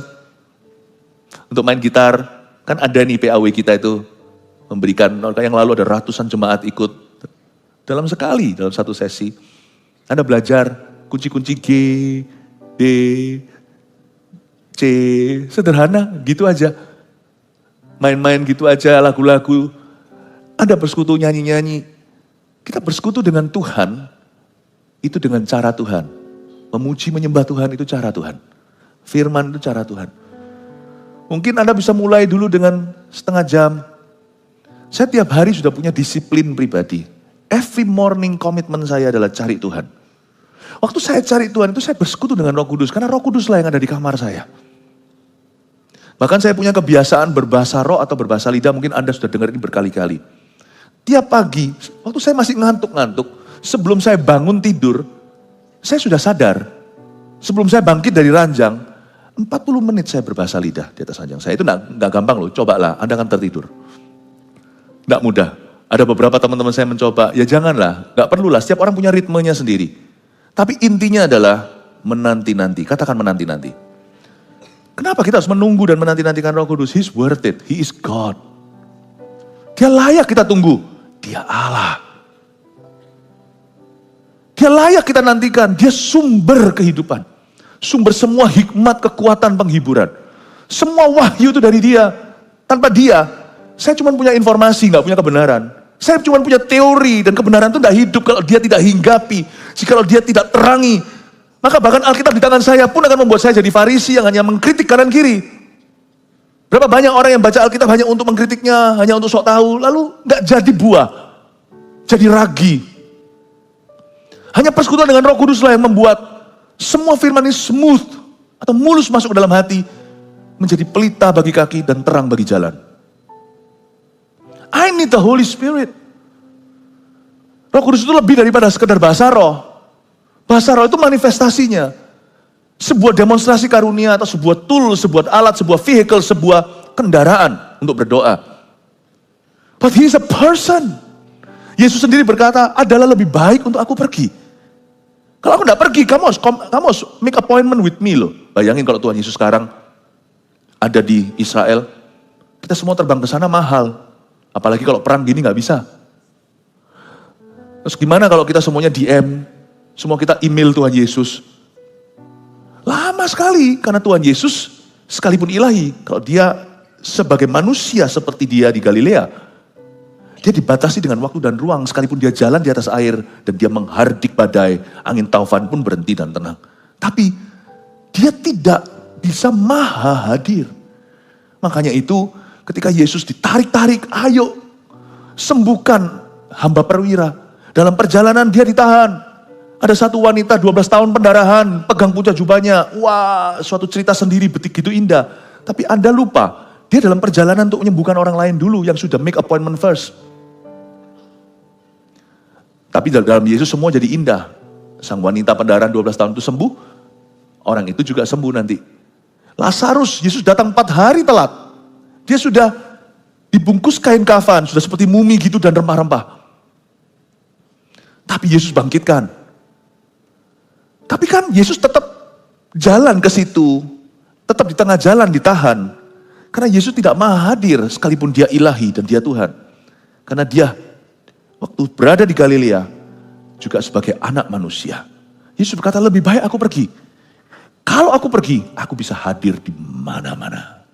untuk main gitar, kan ada nih PAW kita itu memberikan, yang lalu ada ratusan jemaat ikut dalam sekali, dalam satu sesi. Anda belajar kunci-kunci G, D, C, sederhana gitu aja. Main-main gitu aja, lagu-lagu. Anda bersekutu nyanyi-nyanyi. Kita bersekutu dengan Tuhan, itu dengan cara Tuhan. Memuji, menyembah Tuhan itu cara Tuhan. Firman itu cara Tuhan. Mungkin Anda bisa mulai dulu dengan setengah jam. Saya tiap hari sudah punya disiplin pribadi. Every morning komitmen saya adalah cari Tuhan. Waktu saya cari Tuhan itu saya bersekutu dengan Roh Kudus. Karena Roh Kudus lah yang ada di kamar saya. Bahkan saya punya kebiasaan berbahasa roh atau berbahasa lidah. Mungkin Anda sudah dengar ini berkali-kali. Tiap pagi, waktu saya masih ngantuk-ngantuk. Sebelum saya bangun tidur, saya sudah sadar. Sebelum saya bangkit dari ranjang, 40 menit saya berbahasa lidah di atas ranjang saya. Itu gak gampang loh, cobalah, Anda akan tertidur. Gak mudah. Ada beberapa teman-teman saya mencoba, ya janganlah, gak perlulah, setiap orang punya ritmenya sendiri. Tapi intinya adalah menanti-nanti, katakan menanti-nanti. Kenapa kita harus menunggu dan menanti-nantikan Roh Kudus? He's worth it, He is God. Dia layak kita tunggu, Dia Allah. Dia layak kita nantikan, Dia sumber kehidupan. Sumber semua hikmat, kekuatan, penghiburan. Semua wahyu itu dari Dia. Tanpa Dia, saya cuma punya informasi, gak punya kebenaran. Saya cuma punya teori dan kebenaran itu tidak hidup kalau dia tidak hinggapi. Jika Dia tidak terangi, Maka bahkan Alkitab di tangan saya pun akan membuat saya jadi Farisi yang hanya mengkritik kanan kiri. Berapa banyak orang yang baca Alkitab hanya untuk mengkritiknya, hanya untuk sok tahu, lalu nggak jadi buah, jadi ragi. Hanya persekutuan dengan Roh Kudus lah yang membuat semua firman ini smooth atau mulus masuk ke dalam hati, menjadi pelita bagi kaki dan terang bagi jalan. I need the Holy Spirit. Roh Kudus itu lebih daripada sekedar bahasa roh. Bahasa roh itu manifestasinya. Sebuah demonstrasi karunia atau sebuah tool, sebuah alat, sebuah vehicle, sebuah kendaraan untuk berdoa. But he is a person. Yesus sendiri berkata, adalah lebih baik untuk aku pergi. Kalau aku tidak pergi, kamu harus make appointment with me loh. Bayangin kalau Tuhan Yesus sekarang ada di Israel, kita semua terbang ke sana mahal. Apalagi kalau perang gini nggak bisa. Terus gimana kalau kita semuanya DM, semua kita email Tuhan Yesus? Lama sekali, karena Tuhan Yesus sekalipun ilahi, kalau dia sebagai manusia seperti dia di Galilea, dia dibatasi dengan waktu dan ruang, sekalipun dia jalan di atas air, dan dia menghardik badai, angin taufan pun berhenti dan tenang. Tapi, dia tidak bisa maha hadir. Makanya itu, ketika Yesus ditarik-tarik, ayo, sembuhkan hamba perwira. Dalam perjalanan dia ditahan. Ada satu wanita 12 tahun pendarahan, pegang puncak jubahnya. Wah, suatu cerita sendiri begitu indah. Tapi Anda lupa, dia dalam perjalanan untuk menyembuhkan orang lain dulu yang sudah make appointment first. Tapi dalam Yesus semua jadi indah. Sang wanita pendarahan 12 tahun itu sembuh, orang itu juga sembuh nanti. Lazarus, Yesus datang 4 hari telat. Dia sudah dibungkus kain kafan, sudah seperti mumi gitu dan rempah-rempah. Tapi Yesus bangkitkan. Tapi kan Yesus tetap jalan ke situ, tetap di tengah jalan ditahan. Karena Yesus tidak maha hadir sekalipun dia ilahi dan dia Tuhan. Karena dia waktu berada di Galilea juga sebagai anak manusia. Yesus berkata lebih baik aku pergi. Kalau aku pergi, aku bisa hadir di mana-mana.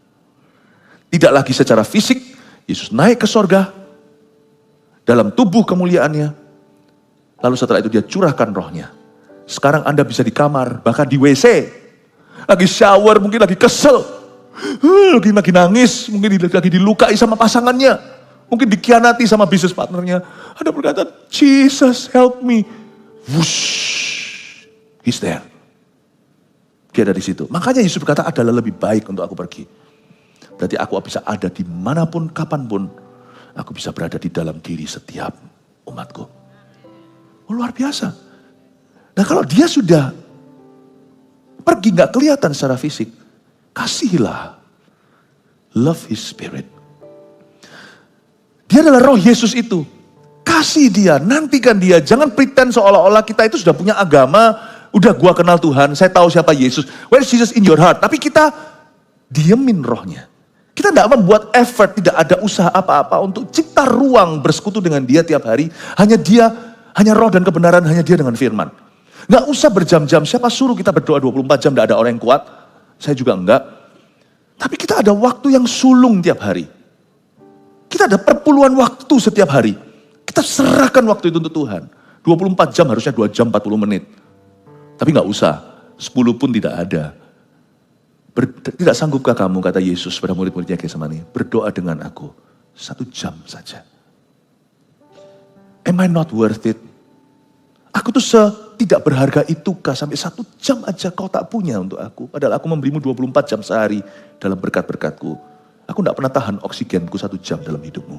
Tidak lagi secara fisik, Yesus naik ke sorga dalam tubuh kemuliaannya. Lalu setelah itu dia curahkan rohnya. Sekarang Anda bisa di kamar, bahkan di WC. Lagi shower, mungkin lagi kesel. Lagi nangis, mungkin lagi dilukai sama pasangannya. Mungkin dikhianati sama bisnis partnernya. Anda berkata, Jesus help me. Whoosh, he's there. Dia ada di situ. Makanya Yesus berkata adalah lebih baik untuk aku pergi. Berarti aku bisa ada dimanapun, kapanpun. Aku bisa berada di dalam diri setiap umatku. Oh, luar biasa. Nah kalau dia sudah pergi gak kelihatan secara fisik, kasihilah. Love his spirit. Dia adalah roh Yesus itu. Kasih dia, nantikan dia. Jangan pretend seolah-olah kita itu sudah punya agama. Udah gua kenal Tuhan, saya tahu siapa Yesus. Where is Jesus in your heart? Tapi kita diemin rohnya. Kita tidak membuat effort, tidak ada usaha apa-apa untuk cipta ruang bersekutu dengan dia tiap hari. Hanya dia, hanya roh dan kebenaran, hanya dia dengan firman. Nggak usah berjam-jam, siapa suruh kita berdoa 24 jam, tidak ada orang yang kuat. Saya juga enggak. Tapi kita ada waktu yang sulung tiap hari. Kita ada perpuluhan waktu setiap hari. Kita serahkan waktu itu untuk Tuhan. 24 jam harusnya 2 jam 40 menit. Tapi nggak usah, 10 pun tidak ada. Tidak sanggupkah kamu, kata Yesus pada murid-muridnya Getsemani, berdoa dengan aku 1 jam saja. Am I not worth it? Aku tuh tidak berharga itukah sampai 1 jam aja kau tak punya untuk aku. Padahal aku memberimu 24 jam sehari dalam berkat-berkatku. Aku tidak pernah tahan oksigenku 1 jam dalam hidupmu.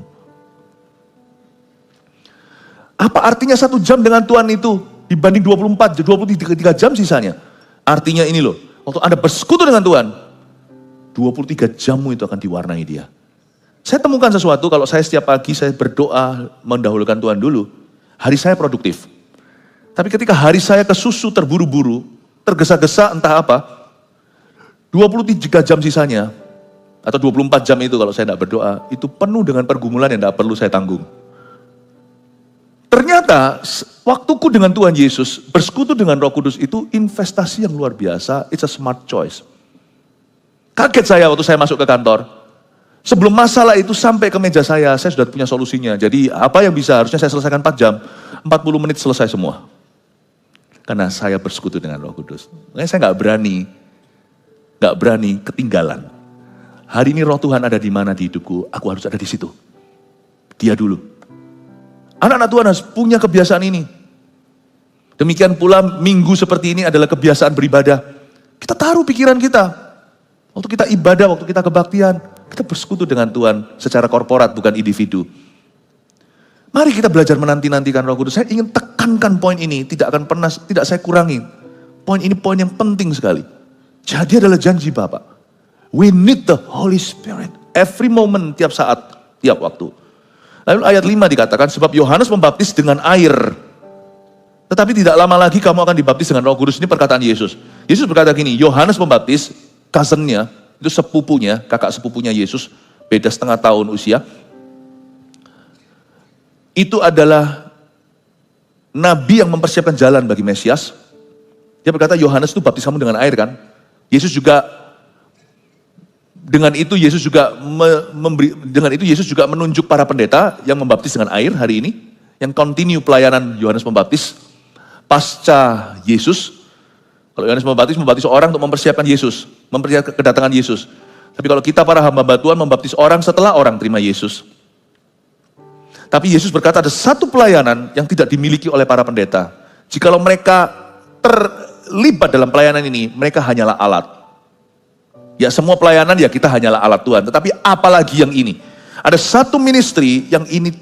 Apa artinya 1 jam dengan Tuhan itu dibanding 23 jam sisanya? Artinya ini loh, waktu Anda bersekutu dengan Tuhan, 23 jammu itu akan diwarnai dia. Saya temukan sesuatu, kalau saya setiap pagi saya berdoa mendahulukan Tuhan dulu, hari saya produktif. Tapi ketika hari saya kesusu terburu-buru, tergesa-gesa entah apa, 23 jam sisanya, atau 24 jam itu kalau saya tidak berdoa, itu penuh dengan pergumulan yang tidak perlu saya tanggung. Ternyata waktuku dengan Tuhan Yesus, bersekutu dengan Roh Kudus itu investasi yang luar biasa, it's a smart choice. Kaget saya waktu saya masuk ke kantor. Sebelum masalah itu sampai ke meja saya sudah punya solusinya. Jadi apa yang bisa harusnya saya selesaikan 4 jam, 40 menit selesai semua. Karena saya bersekutu dengan Roh Kudus. Makanya saya nggak berani ketinggalan. Hari ini Roh Tuhan ada di mana di hidupku, aku harus ada di situ. Dia dulu. Anak-anak Tuhan harus punya kebiasaan ini. Demikian pula minggu seperti ini adalah kebiasaan beribadah. Kita taruh pikiran kita. Waktu kita ibadah, waktu kita kebaktian, kita bersekutu dengan Tuhan secara korporat, bukan individu. Mari kita belajar menanti-nantikan Roh Kudus. Saya ingin tekankan poin ini, tidak saya kurangi. Poin ini poin yang penting sekali. Jadi adalah janji Bapa. We need the Holy Spirit. Every moment, tiap saat, tiap waktu. Lalu ayat 5 dikatakan, sebab Yohanes membaptis dengan air. Tetapi tidak lama lagi kamu akan dibaptis dengan Roh Kudus. Ini perkataan Yesus. Yesus berkata gini, Yohanes membaptis, cousin-nya, itu sepupunya, kakak sepupunya Yesus, beda setengah tahun usia. Itu adalah nabi yang mempersiapkan jalan bagi Mesias. Dia berkata, Yohanes itu baptis kamu dengan air kan? Yesus juga, dengan itu Yesus juga menunjuk para pendeta yang membaptis dengan air hari ini, yang continue pelayanan Yohanes Pembaptis. Pasca Yesus, kalau Yohanes membaptis orang untuk mempersiapkan Yesus, mempersiapkan kedatangan Yesus. Tapi kalau kita para hamba Tuhan membaptis orang setelah orang terima Yesus. Tapi Yesus berkata ada satu pelayanan yang tidak dimiliki oleh para pendeta. Jikalau mereka terlibat dalam pelayanan ini, mereka hanyalah alat. Ya semua pelayanan ya kita hanyalah alat Tuhan. Tetapi apalagi yang ini. Ada satu ministry yang ini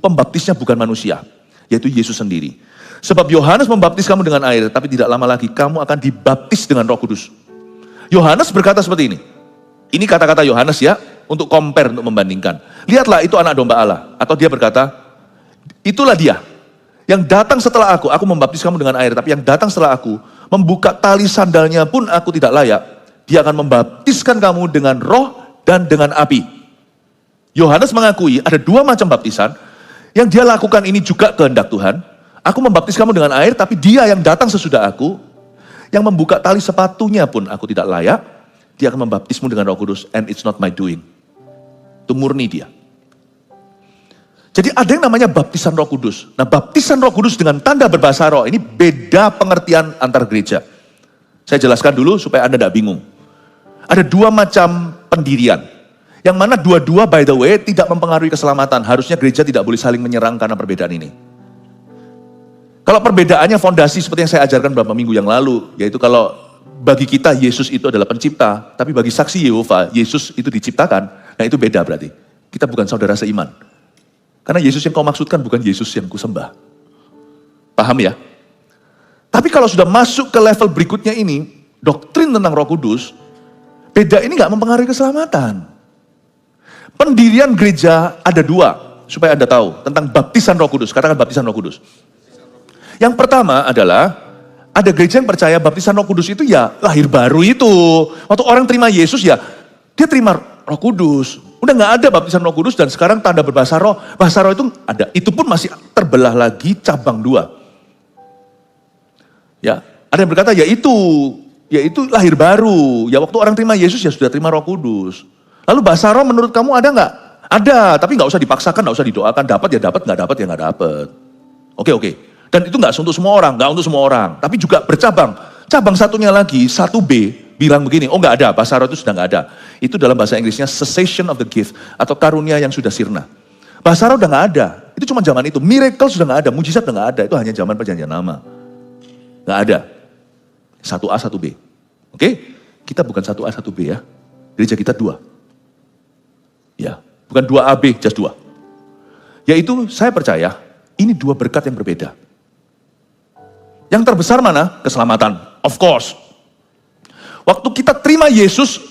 pembaptisnya bukan manusia, yaitu Yesus sendiri. Sebab Yohanes membaptis kamu dengan air, tapi tidak lama lagi kamu akan dibaptis dengan Roh Kudus. Yohanes berkata seperti ini. Ini kata-kata Yohanes ya, untuk compare, untuk membandingkan. Lihatlah itu anak domba Allah. Atau dia berkata, itulah dia. Yang datang setelah aku membaptis kamu dengan air, tapi yang datang setelah aku, membuka tali sandalnya pun aku tidak layak. Dia akan membaptiskan kamu dengan roh dan dengan api. Yohanes mengakui ada dua macam baptisan, yang dia lakukan ini juga kehendak Tuhan. Aku membaptis kamu dengan air, tapi dia yang datang sesudah aku, yang membuka tali sepatunya pun aku tidak layak, dia akan membaptismu dengan Roh Kudus, and it's not my doing. Itu murni dia. Jadi ada yang namanya baptisan Roh Kudus. Nah, baptisan Roh Kudus dengan tanda berbahasa roh, ini beda pengertian antar gereja. Saya jelaskan dulu supaya Anda tidak bingung. Ada dua macam pendirian. Yang mana dua-dua by the way tidak mempengaruhi keselamatan. Harusnya gereja tidak boleh saling menyerang karena perbedaan ini. Kalau perbedaannya fondasi seperti yang saya ajarkan beberapa minggu yang lalu, yaitu kalau bagi kita Yesus itu adalah pencipta, tapi bagi saksi Yehova, Yesus itu diciptakan, nah itu beda berarti. Kita bukan saudara seiman. Karena Yesus yang kau maksudkan bukan Yesus yang kusembah. Paham ya? Tapi kalau sudah masuk ke level berikutnya ini, doktrin tentang Roh Kudus, beda ini gak mempengaruhi keselamatan. Pendirian gereja ada dua, supaya Anda tahu, tentang baptisan Roh Kudus. Katakan baptisan Roh Kudus. Yang pertama adalah, ada gereja yang percaya baptisan Roh Kudus itu ya lahir baru itu. Waktu orang terima Yesus ya, dia terima Roh Kudus. Udah gak ada baptisan Roh Kudus dan sekarang tanda berbahasa roh. Bahasa roh itu ada, itu pun masih terbelah lagi cabang dua. Ya, ada yang berkata ya itu lahir baru. Ya waktu orang terima Yesus ya sudah terima Roh Kudus. Lalu bahasa roh menurut kamu ada gak? Ada, tapi gak usah dipaksakan, gak usah didoakan. Dapat ya dapat, gak dapat ya gak dapat. Oke. Dan itu gak untuk semua orang, gak untuk semua orang. Tapi juga bercabang. Cabang satunya lagi, 1B, bilang begini, oh gak ada, bahasa roh itu sudah gak ada. Itu dalam bahasa Inggrisnya cessation of the gift, atau karunia yang sudah sirna. Bahasa roh udah gak ada, itu cuma zaman itu. Miracle sudah gak ada, mujizat udah gak ada, itu hanya zaman perjanjian lama. Gak ada. 1A, 1B. Oke? Kita bukan 1A, 1B ya. Gereja kita 2. Ya, bukan 2AB, just 2. Yaitu saya percaya, ini dua berkat yang berbeda. Yang terbesar mana? Keselamatan. Of course. Waktu kita terima Yesus,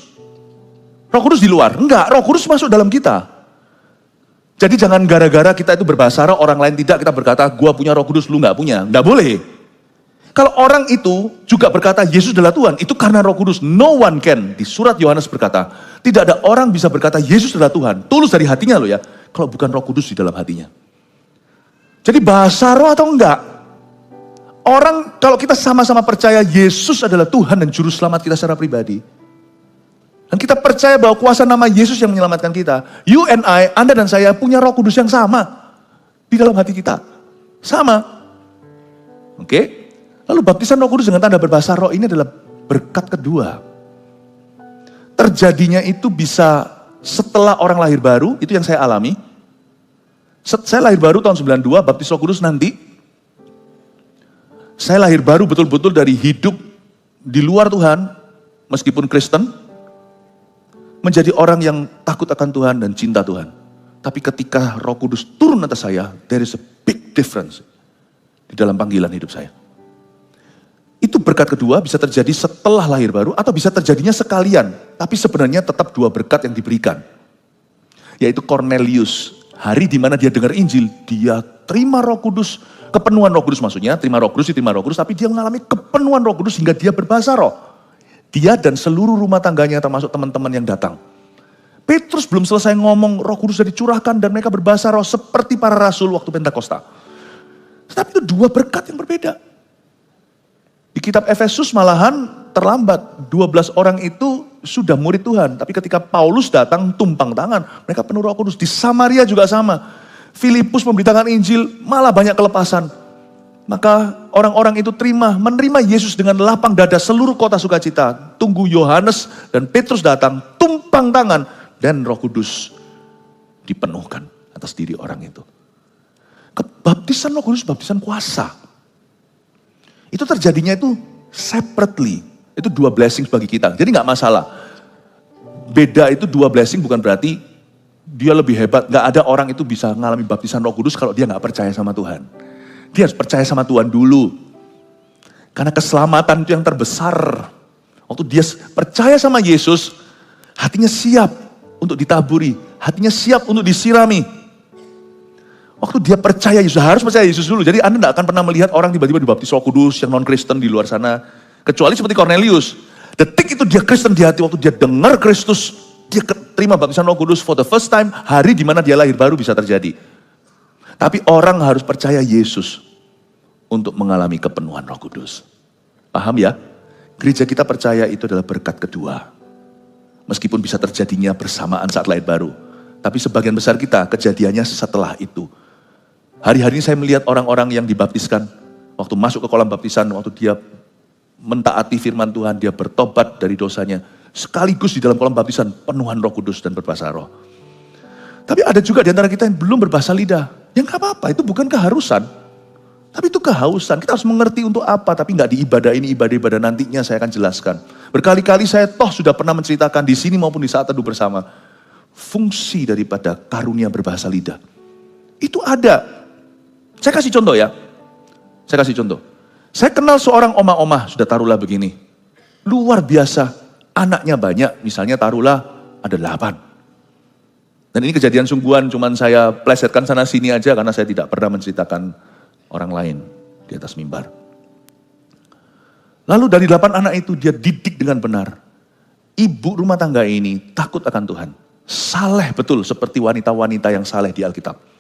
Roh Kudus di luar. Enggak, Roh Kudus masuk dalam kita. Jadi jangan gara-gara kita itu berbahasa roh, orang lain tidak, kita berkata, gua punya Roh Kudus, lu gak punya. Enggak boleh. Kalau orang itu juga berkata, Yesus adalah Tuhan, itu karena Roh Kudus. No one can. Di surat Yohanes berkata, tidak ada orang bisa berkata, Yesus adalah Tuhan. Tulus dari hatinya loh ya. Kalau bukan Roh Kudus di dalam hatinya. Jadi bahasa roh atau enggak? Orang, kalau kita sama-sama percaya Yesus adalah Tuhan dan Juru Selamat kita secara pribadi. Dan kita percaya bahwa kuasa nama Yesus yang menyelamatkan kita. You and I, Anda dan saya punya Roh Kudus yang sama. Di dalam hati kita. Sama. Oke? Lalu baptisan Roh Kudus dengan tanda berbahasa roh ini adalah berkat kedua. Terjadinya itu bisa setelah orang lahir baru, itu yang saya alami. Saya lahir baru tahun 92, baptis Roh Kudus nanti. Saya lahir baru betul-betul dari hidup di luar Tuhan, meskipun Kristen, menjadi orang yang takut akan Tuhan dan cinta Tuhan. Tapi ketika Roh Kudus turun atas saya, there is a big difference di dalam panggilan hidup saya. Itu berkat kedua bisa terjadi setelah lahir baru atau bisa terjadinya sekalian. Tapi sebenarnya tetap dua berkat yang diberikan. Yaitu Cornelius, hari di mana dia dengar Injil, dia terima Roh Kudus, kepenuhan Roh Kudus maksudnya, terima Roh Kudus, tapi dia mengalami kepenuhan Roh Kudus hingga dia berbahasa roh. Dia dan seluruh rumah tangganya termasuk teman-teman yang datang. Petrus belum selesai ngomong, Roh Kudus sudah dicurahkan dan mereka berbahasa roh seperti para rasul waktu Pentakosta. Tetapi itu dua berkat yang berbeda. Di kitab Efesus malahan terlambat, 12 orang itu sudah murid Tuhan. Tapi ketika Paulus datang tumpang tangan, mereka penuh Roh Kudus. Di Samaria juga sama. Filipus memberitakan Injil, malah banyak kelepasan. Maka orang-orang itu menerima Yesus dengan lapang dada seluruh kota sukacita. Tunggu Yohanes dan Petrus datang, tumpang tangan. Dan Roh Kudus dipenuhkan atas diri orang itu. Kebaptisan Roh Kudus, baptisan kuasa. Itu terjadinya itu separately. Itu dua blessing bagi kita. Jadi gak masalah. Beda itu dua blessing bukan berarti dia lebih hebat. Gak ada orang itu bisa mengalami baptisan Roh Kudus kalau dia gak percaya sama Tuhan. Dia harus percaya sama Tuhan dulu. Karena keselamatan itu yang terbesar. Waktu dia percaya sama Yesus, hatinya siap untuk ditaburi. Hatinya siap untuk disirami. Waktu dia percaya Yesus, harus percaya Yesus dulu. Jadi Anda tidak akan pernah melihat orang tiba-tiba dibaptis Roh Kudus yang non-Kristen di luar sana. Kecuali seperti Cornelius. Detik itu dia Kristen di hati, waktu dia dengar Kristus, dia terima baptisan Roh Kudus for the first time, hari di mana dia lahir baru bisa terjadi. Tapi orang harus percaya Yesus untuk mengalami kepenuhan Roh Kudus. Paham ya? Gereja kita percaya itu adalah berkat kedua. Meskipun bisa terjadinya bersamaan saat lahir baru. Tapi sebagian besar kita kejadiannya setelah itu. Hari-hari ini saya melihat orang-orang yang dibaptiskan, waktu masuk ke kolam baptisan, waktu dia mentaati firman Tuhan, dia bertobat dari dosanya, sekaligus di dalam kolam baptisan, penuhan Roh Kudus dan berbahasa roh. Tapi ada juga di antara kita yang belum berbahasa lidah, yang gak apa-apa, itu bukan keharusan, tapi itu kehausan. Kita harus mengerti untuk apa, tapi gak di ibadah ini, ibadah-ibadah nantinya saya akan jelaskan. Berkali-kali saya sudah pernah menceritakan di sini maupun di saat teduh bersama, fungsi daripada karunia berbahasa lidah. Itu ada. Saya kasih contoh ya. Saya kenal seorang omah-omah, sudah taruhlah begini. Luar biasa, anaknya banyak, misalnya taruhlah ada 8. Dan ini kejadian sungguhan, cuman saya plesetkan sana sini aja karena saya tidak pernah menceritakan orang lain di atas mimbar. Lalu dari 8 anak itu dia didik dengan benar. Ibu rumah tangga ini takut akan Tuhan. Saleh betul seperti wanita-wanita yang saleh di Alkitab.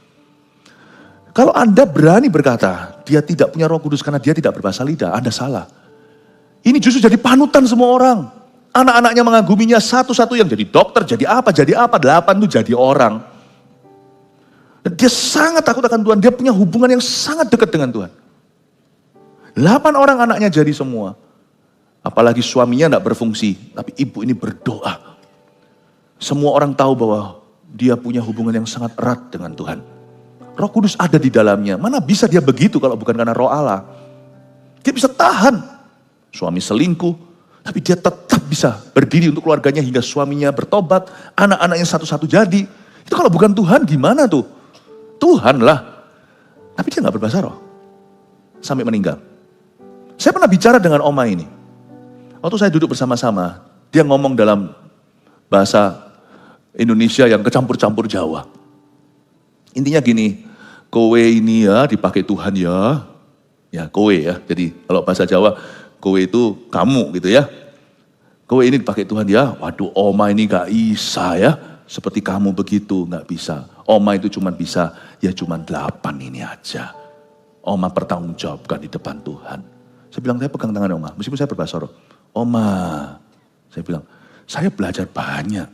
Kalau Anda berani berkata, dia tidak punya Roh Kudus karena dia tidak berbahasa lidah, Anda salah. Ini justru jadi panutan semua orang. Anak-anaknya mengaguminya, satu-satu yang jadi dokter, jadi apa, 8 itu jadi orang. Dan dia sangat takut akan Tuhan, dia punya hubungan yang sangat dekat dengan Tuhan. 8 orang anaknya jadi semua. Apalagi suaminya tidak berfungsi, tapi ibu ini berdoa. Semua orang tahu bahwa dia punya hubungan yang sangat erat dengan Tuhan. Roh Kudus ada di dalamnya. Mana bisa dia begitu kalau bukan karena Roh Allah? Dia bisa tahan. Suami selingkuh, tapi dia tetap bisa berdiri untuk keluarganya hingga suaminya bertobat. Anak-anaknya satu-satu jadi. Itu kalau bukan Tuhan gimana tuh? Tuhan lah. Tapi dia gak berbahasa roh. Sampai meninggal. Saya pernah bicara dengan Oma ini. Waktu saya duduk bersama-sama, dia ngomong dalam bahasa Indonesia yang kecampur-campur Jawa. Intinya gini, kowe ini ya dipakai Tuhan ya. Ya kowe ya, jadi kalau bahasa Jawa, kowe itu kamu gitu ya. Kowe ini dipakai Tuhan ya, waduh Oma ini gak bisa ya. Seperti kamu begitu, gak bisa. Oma itu cuma bisa, ya cuma 8 ini aja. Oma bertanggungjawabkan di depan Tuhan. Saya bilang, saya pegang tangan Oma, meskipun saya berbahasa roh. Oma, saya bilang, saya belajar banyak.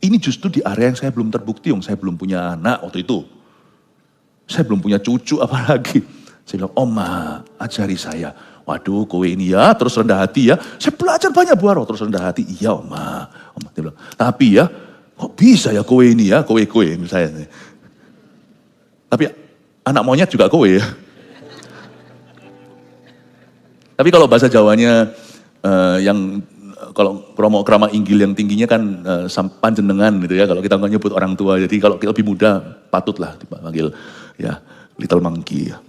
Ini justru di area yang saya belum terbukti, saya belum punya anak waktu itu. Saya belum punya cucu apalagi. Saya bilang, Oma, ajari saya. Waduh, kowe ini ya, terus rendah hati ya. Saya belajar banyak Bu Aro, terus rendah hati. Iya Oma. Dia bilang, tapi ya, kok bisa ya kowe ini ya, kowe misalnya. Tapi anak monyet juga kowe ya. Tapi kalau bahasa Jawanya yang kalau krama inggil yang tingginya kan panjenengan gitu ya. Kalau kita nggak nyebut orang tua, jadi kalau kita lebih muda patutlah dipanggil ya little monkey. Ya.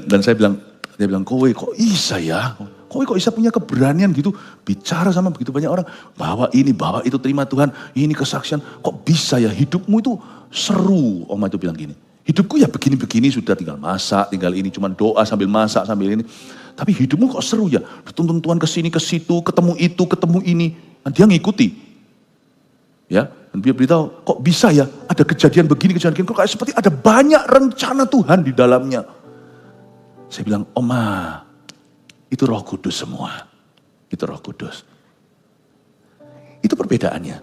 Dan dia bilang, kowe kok bisa ya? Kowe kok bisa punya keberanian gitu bicara sama begitu banyak orang, bawa ini, bawa itu, terima Tuhan, ini kesaksian, kok bisa ya hidupmu itu seru. Oma itu bilang gini, hidupku ya begini-begini sudah, tinggal masak, tinggal ini, cuma doa sambil masak, sambil ini. Tapi hidupmu kok seru ya, dituntun Tuhan ke sini, ke situ, ketemu itu, ketemu ini. Dan dia ngikuti. Ya, dan dia beritahu, kok bisa ya ada kejadian begini, kok kayak seperti ada banyak rencana Tuhan di dalamnya. Saya bilang, Oma, itu Roh Kudus semua. Itu Roh Kudus. Itu perbedaannya.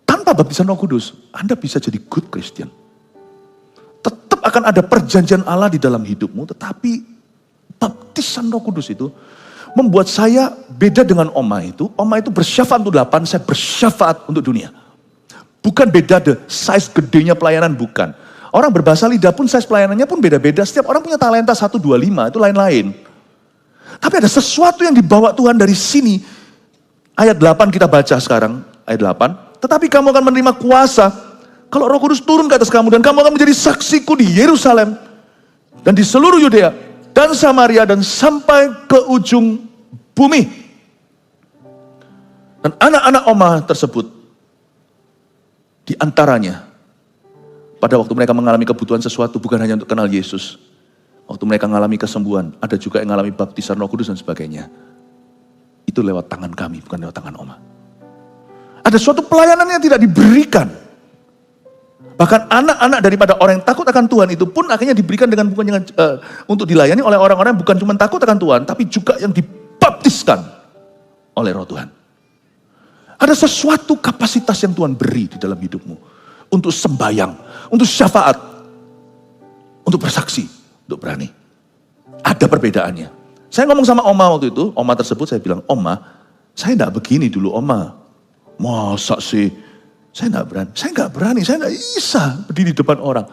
Tanpa baptisan Roh Kudus, Anda bisa jadi good Christian. Tetap akan ada perjanjian Allah di dalam hidupmu, tetapi baptisan Roh Kudus itu membuat saya beda dengan Oma itu. Oma itu bersyafaat untuk 8, saya bersyafaat untuk dunia. Bukan beda the size gedenya pelayanan, bukan. Orang berbahasa lidah pun size pelayanannya pun beda-beda. Setiap orang punya talenta 1, 2, 5, itu lain-lain. Tapi ada sesuatu yang dibawa Tuhan dari sini. Ayat 8 kita baca sekarang, ayat 8. Tetapi kamu akan menerima kuasa kalau Roh Kudus turun ke atas kamu, dan kamu akan menjadi saksiku di Yerusalem dan di seluruh Yudea dan Samaria dan sampai ke ujung bumi. Dan anak-anak Oma tersebut di antaranya pada waktu mereka mengalami kebutuhan sesuatu bukan hanya untuk kenal Yesus. Waktu mereka mengalami kesembuhan, ada juga yang mengalami baptisan Roh Kudus dan sebagainya. Itu lewat tangan kami, bukan lewat tangan Oma. Ada suatu pelayanan yang tidak diberikan. Bahkan anak-anak daripada orang yang takut akan Tuhan itu pun akhirnya diberikan dengan bukan dengan untuk dilayani oleh orang-orang yang bukan cuma takut akan Tuhan, tapi juga yang dibaptiskan oleh Roh Tuhan. Ada sesuatu kapasitas yang Tuhan beri di dalam hidupmu. Untuk sembahyang, untuk syafaat, untuk bersaksi, untuk berani. Ada perbedaannya. Saya ngomong sama Oma waktu itu, Oma tersebut saya bilang, Oma, saya enggak begini dulu Oma. Masa sih? Saya enggak berani, saya enggak bisa berdiri di depan orang.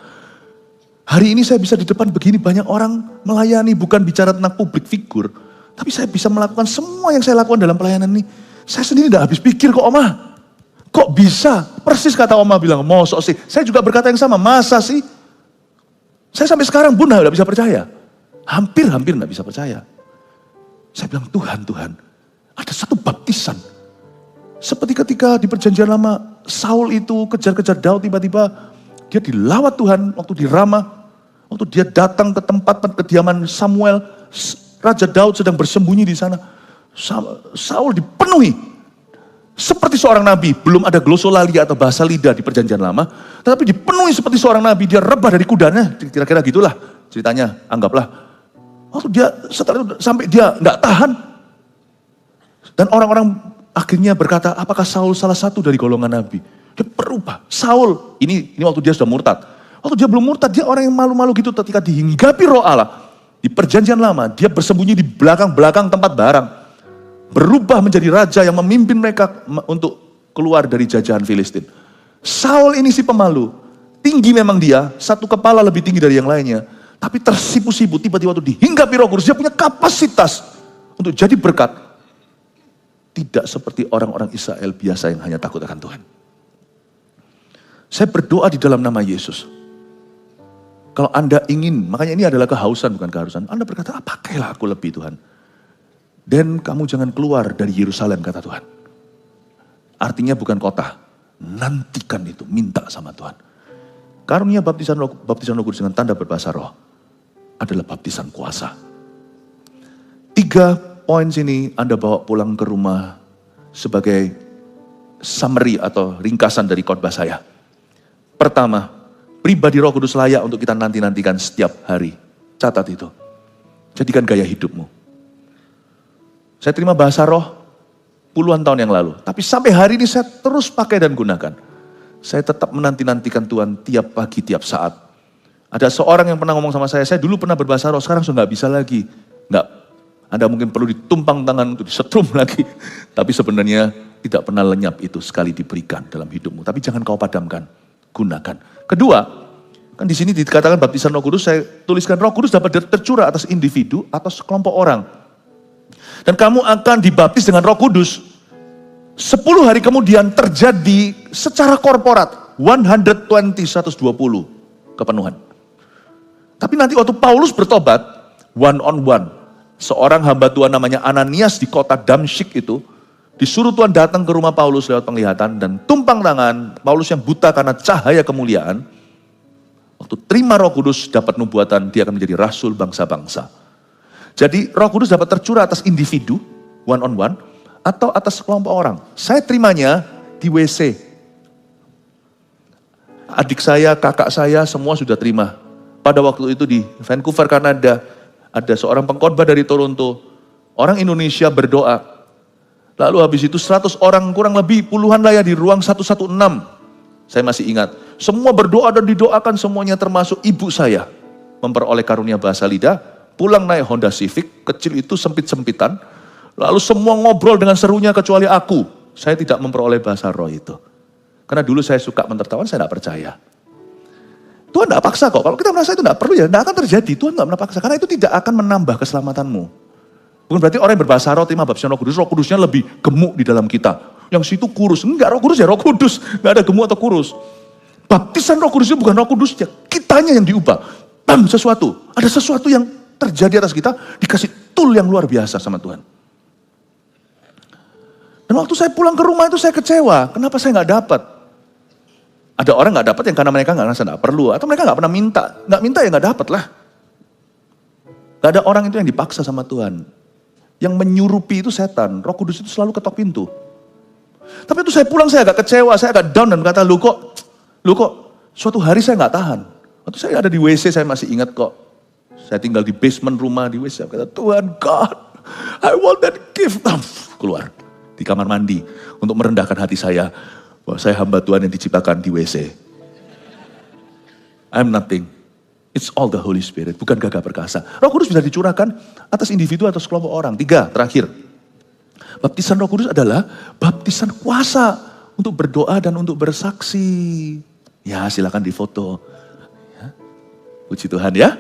Hari ini saya bisa di depan begini, banyak orang melayani, bukan bicara tentang publik figur. Tapi saya bisa melakukan semua yang saya lakukan dalam pelayanan ini. Saya sendiri enggak habis pikir kok Oma. Kok bisa? Persis kata Oma bilang, mosok sih. Saya juga berkata yang sama, masa sih? Saya sampai sekarang pun gak bisa percaya. Hampir gak bisa percaya. Saya bilang, Tuhan, ada satu baptisan. Seperti ketika di perjanjian lama, Saul itu kejar-kejar Daud, tiba-tiba dia dilawat Tuhan waktu di Ramah. Waktu dia datang ke tempat kediaman Samuel, Raja Daud sedang bersembunyi di sana. Saul dipenuhi. Seperti seorang nabi, belum ada glosolalia atau bahasa lidah di perjanjian lama, tetapi dipenuhi seperti seorang nabi, dia rebah dari kudanya, kira-kira gitulah ceritanya, anggaplah. Waktu dia setelah itu sampai dia enggak tahan. Dan orang-orang akhirnya berkata, apakah Saul salah satu dari golongan nabi? Dia berubah. Saul, ini waktu dia sudah murtad. Waktu dia belum murtad, dia orang yang malu-malu gitu ketika dihinggapi Roh Allah. Di perjanjian lama, dia bersembunyi di belakang-belakang tempat barang. Berubah menjadi raja yang memimpin mereka untuk keluar dari jajahan Filistin. Saul ini si pemalu. Tinggi memang dia, satu kepala lebih tinggi dari yang lainnya. Tapi tersipu-sipu, tiba-tiba waktu dihinggapi Roh Kudus, dia punya kapasitas untuk jadi berkat. Tidak seperti orang-orang Israel biasa yang hanya takut akan Tuhan. Saya berdoa di dalam nama Yesus. Kalau Anda ingin, makanya ini adalah kehausan bukan keharusan. Anda berkata, pakailah aku lebih Tuhan. Dan kamu jangan keluar dari Yerusalem, kata Tuhan. Artinya bukan kota. Nantikan itu, minta sama Tuhan. Karunia baptisan Roh Kudus dengan tanda berbahasa roh adalah baptisan kuasa. 3 poin sini Anda bawa pulang ke rumah sebagai summary atau ringkasan dari khotbah saya. Pertama, pribadi Roh Kudus layak untuk kita nanti-nantikan setiap hari. Catat itu. Jadikan gaya hidupmu. Saya terima bahasa roh puluhan tahun yang lalu. Tapi sampai hari ini saya terus pakai dan gunakan. Saya tetap menanti-nantikan Tuhan tiap pagi, tiap saat. Ada seorang yang pernah ngomong sama saya dulu pernah berbahasa roh, sekarang sudah nggak bisa lagi. Nggak, Anda mungkin perlu ditumpang tangan untuk disetrum lagi. Tapi sebenarnya tidak pernah lenyap itu sekali diberikan dalam hidupmu. Tapi jangan kau padamkan, gunakan. Kedua, kan di sini dikatakan baptisan Roh Kudus, saya tuliskan Roh Kudus dapat tercurah atas individu atau sekelompok orang. Dan kamu akan dibaptis dengan Roh Kudus. 10 hari kemudian terjadi secara korporat, 120 kepenuhan. Tapi nanti waktu Paulus bertobat, one on one, seorang hamba Tuhan namanya Ananias di kota Damsyik itu, disuruh Tuhan datang ke rumah Paulus lewat penglihatan dan tumpang tangan. Paulus yang buta karena cahaya kemuliaan, waktu terima Roh Kudus dapat nubuatan, dia akan menjadi rasul bangsa-bangsa. Jadi Roh Kudus dapat tercurah atas individu, one on one, atau atas kelompok orang. Saya terimanya di WC. Adik saya, kakak saya, semua sudah terima. Pada waktu itu di Vancouver, Kanada, ada seorang pengkhotbah dari Toronto. Orang Indonesia berdoa. Lalu habis itu 100 orang, kurang lebih puluhan lah ya di ruang 116. Saya masih ingat. Semua berdoa dan didoakan semuanya, termasuk ibu saya. Memperoleh karunia bahasa lidah, pulang naik Honda Civic, kecil itu sempit-sempitan. Lalu semua ngobrol dengan serunya kecuali aku. Saya tidak memperoleh bahasa roh itu. Karena dulu saya suka menertawakan, saya tidak percaya. Tuhan tidak paksa kok, kalau kita merasa itu tidak perlu ya tidak akan terjadi. Tuhan tidak pernah paksa, karena itu tidak akan menambah keselamatanmu. Bukan berarti orang yang berbahasa roh, terima baptisan Roh Kudusnya lebih gemuk di dalam kita. Yang situ kurus, enggak, Roh Kudus ya Roh Kudus, enggak ada gemuk atau kurus. Baptisan Roh Kudus itu bukan Roh Kudusnya, kitanya yang diubah. Sesuatu, ada sesuatu yang terjadi atas kita, dikasih tool yang luar biasa sama Tuhan. Dan waktu saya pulang ke rumah itu saya kecewa, kenapa saya nggak dapat? Ada orang nggak dapat yang karena mereka nggak rasa nggak perlu, atau mereka nggak pernah minta ya nggak dapat lah. Gak ada orang itu yang dipaksa sama Tuhan. Yang menyurupi itu setan, Roh Kudus itu selalu ketok pintu. Tapi itu saya pulang saya agak kecewa, saya agak down dan berkata, lu kok suatu hari saya nggak tahan. Waktu saya ada di WC saya masih ingat kok. Saya tinggal di basement rumah di WC, saya kata Tuhan God, I want that gift. Keluar di kamar mandi untuk merendahkan hati saya. Bahwa saya hamba Tuhan yang diciptakan di WC. I'm nothing. It's all the Holy Spirit, bukan gagah perkasa. Roh Kudus bisa dicurahkan atas individu atau sekelompok orang. 3, terakhir. Baptisan Roh Kudus adalah baptisan kuasa untuk berdoa dan untuk bersaksi. Ya, silakan difoto. Ya. Puji Tuhan ya.